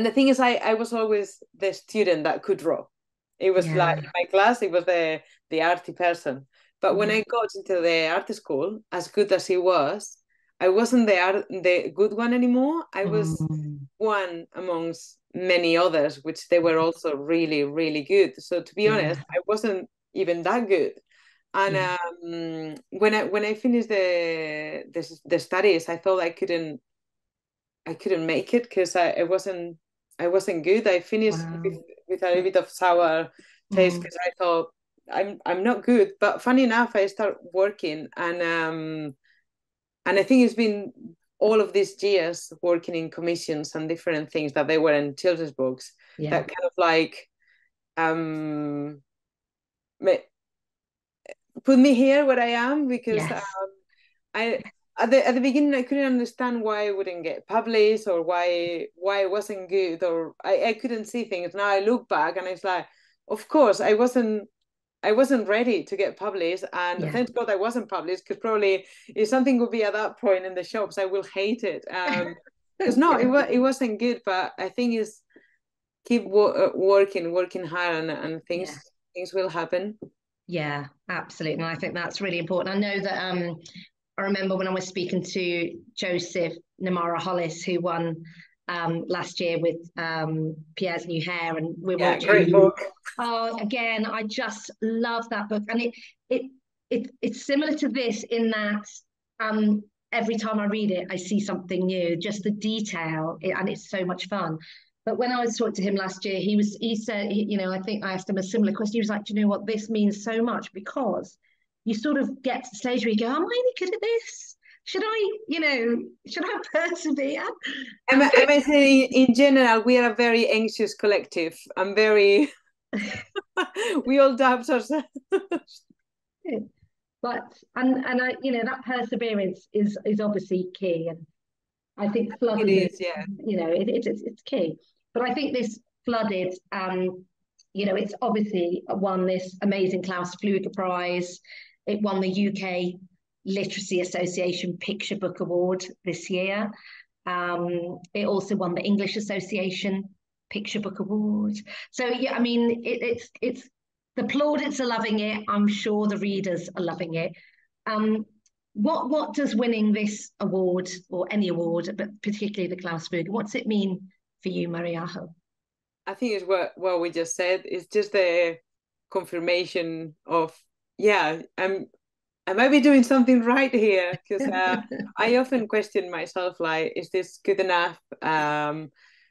the thing is, I was always the student that could draw. It was like in my class, it was the arty person. But when I got into the art school, as good as it was, I wasn't the good one anymore. I was one amongst many others, which they were also really, really good. So to be honest, I wasn't even that good. And when I finished the studies, I thought I couldn't make it, because I wasn't good. I finished with a little bit of sour taste, because I thought I'm not good. But funny enough, I started working, and I think it's been all of these years working in commissions and different things that they were in children's books that kind of like put me here where I am, because I at the beginning I couldn't understand why I wouldn't get published, or why it wasn't good, or I couldn't see things. Now I look back and it's like, of course I wasn't ready to get published, and thank God I wasn't published, because probably if something would be at that point in the shops, I will hate it. Because it wasn't good. But I think is keep working hard, and things will happen. Yeah, absolutely. And I think that's really important. I know that I remember when I was speaking to Joseph Namara Hollis, who won last year with Pierre's New Hair, and we're watching. Great book. Oh, again, I just love that book, and it's similar to this in that every time I read it, I see something new. Just the detail, and it's so much fun. But when I was talking to him last year, he said, you know, I think I asked him a similar question. He was like, do you know what, this means so much, because you sort of get to the stage where you go, am I any good at this? Should I persevere? I say in general, we are a very anxious collective. I'm very, we all doubt ourselves. But I, you know, that perseverance is obviously key, and I think Flooded It is, yeah. You know, it's key. But I think this Flooded, you know, it's obviously won this amazing Klaus Flugge Prize. It won the UK Literacy Association Picture Book Award this year. It also won the English Association Picture Book Award. So yeah, I mean, it's the plaudits are loving it. I'm sure the readers are loving it. What does winning this award, or any award, but particularly the Klaus Flugge, what's it mean for you, Mariajo? I think it's what we just said. It's just the confirmation of, yeah, I might be doing something right here, because I often question myself, like, is this good enough?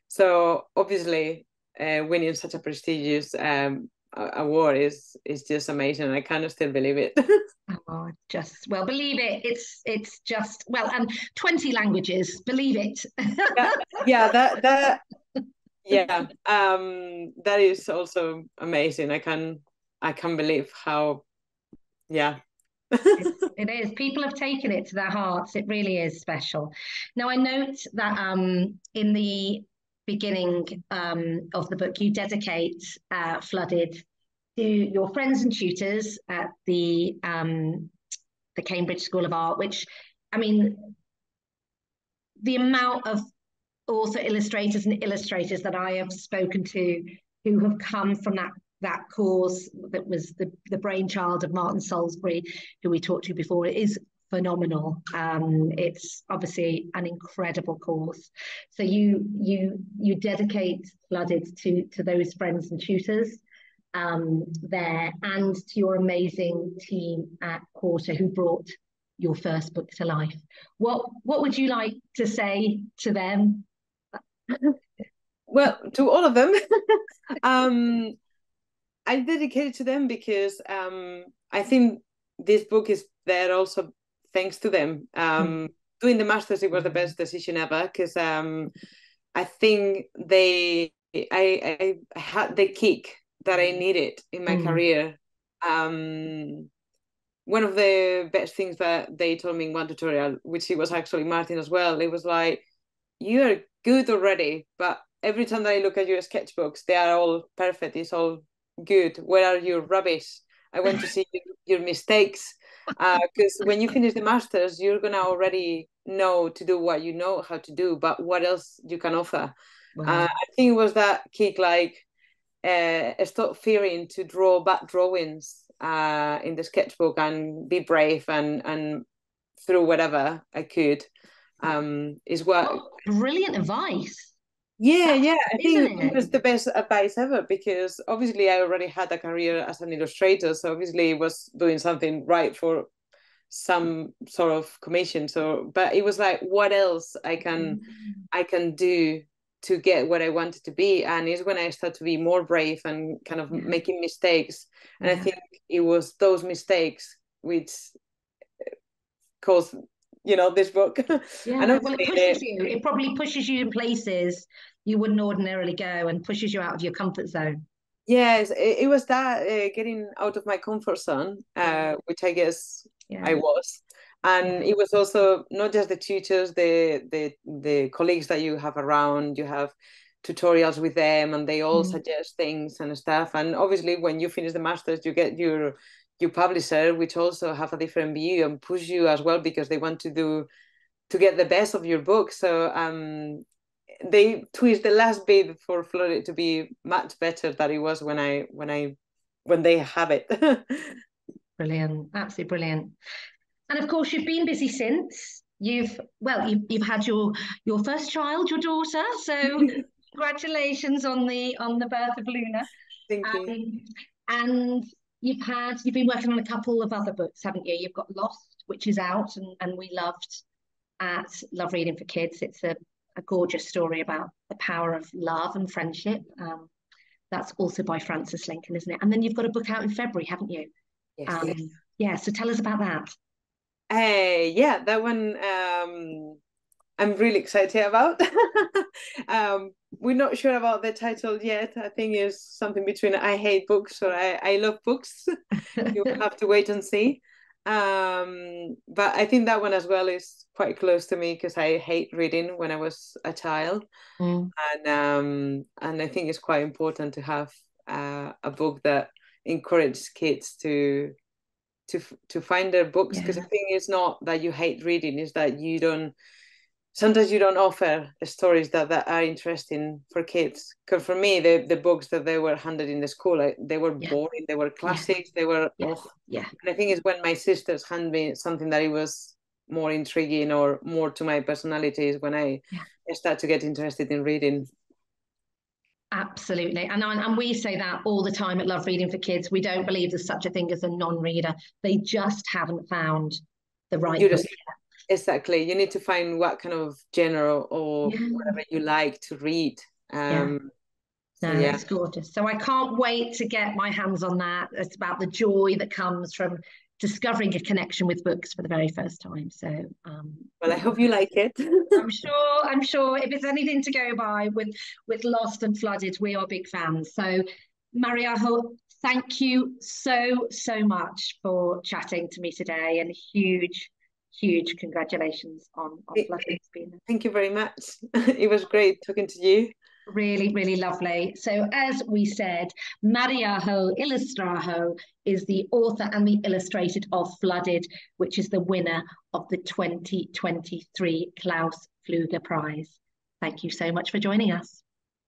So obviously, winning such a prestigious award is just amazing. I cannot still believe it. Oh, well, believe it. It's just, well, and 20 languages, believe it. that that is also amazing. I can believe how, yeah. It is. People have taken it to their hearts. It really is special. Now, I note that in the beginning of the book, you dedicate Flooded to your friends and tutors at the Cambridge School of Art, which, I mean, the amount of author illustrators and illustrators that I have spoken to who have come from that course that was the brainchild of Martin Salisbury, who we talked to before, it is phenomenal. It's obviously an incredible course. So you dedicate Flooded to those friends and tutors there, and to your amazing team at Quarter who brought your first book to life. What would you like to say to them? Well, to all of them. I dedicate it to them because I think this book is there also thanks to them. Doing the masters, it was the best decision ever, because I think I had the kick that I needed in my career. One of the best things that they told me in one tutorial, which it was actually Martin as well, it was like, you are good already, but every time that I look at your sketchbooks, they are all perfect. It's all good. Where are your rubbish? I want to see your mistakes. Because when you finish the masters, you're gonna already know to do what you know how to do, but what else you can offer. Wow. I think it was that kick, like, stop fearing to draw bad drawings in the sketchbook and be brave and through whatever I could. Is what brilliant advice. Yeah, I think it was the best advice ever, because obviously I already had a career as an illustrator, so obviously it was doing something right for some sort of commission. So, but it was like, what else I can do to get what I wanted to be, and it's when I started to be more brave and kind of making mistakes, and I think it was those mistakes which caused this book. And well, it pushes you. It probably pushes you in places you wouldn't ordinarily go, and pushes you out of your comfort zone. Yes, it was that getting out of my comfort zone, which I guess I was, and it was also not just the tutors, the colleagues that you have around. You have tutorials with them, and they all suggest things and stuff. And obviously, when you finish the masters, you get your publisher, which also have a different view and push you as well, because they want to get the best of your book. So they twist the last bit for Flooded to be much better than it was when they have it. Brilliant, absolutely brilliant. And of course, you've been busy since. You've had your first child, your daughter. So congratulations on the birth of Luna. Thank you. And you've been working on a couple of other books, haven't you? You've got Lost, which is out and we loved at Love Reading for Kids. It's a a gorgeous story about the power of love and friendship. That's also by Frances Lincoln, isn't it? And then you've got a book out in February, haven't you? Yes. Yeah, so tell us about that. Yeah, that one I'm really excited about. We're not sure about the title yet. I think it's something between I hate books or I love books. You'll have to wait and see. But I think that one as well is quite close to me because I hate reading when I was a child. And I think it's quite important to have a book that encourages kids to find their books, because the thing is not that you hate reading, is that sometimes you don't offer the stories that are interesting for kids. Because for me, the books that they were handed in the school, they were boring, they were classics, they were and I think it's when my sisters hand me something that it was more intriguing or more to my personality is when I start to get interested in reading. Absolutely. And we say that all the time at Love Reading for Kids. We don't believe there's such a thing as a non-reader. They just haven't found the right book. Exactly. You need to find what kind of genre or whatever you like to read. It's gorgeous. So I can't wait to get my hands on that. It's about the joy that comes from discovering a connection with books for the very first time. So well, I hope you like it. I'm sure if it's anything to go by with Lost and Flooded, we are big fans. So Mariajo, thank you so much for chatting to me today, and huge congratulations on Flooded. Thank you very much. It was great talking to you. Really lovely. So as we said, Mariajo Ilustrajo is the author and the illustrator of Flooded, which is the winner of the 2023 Klaus Flugge Prize. Thank you so much for joining us.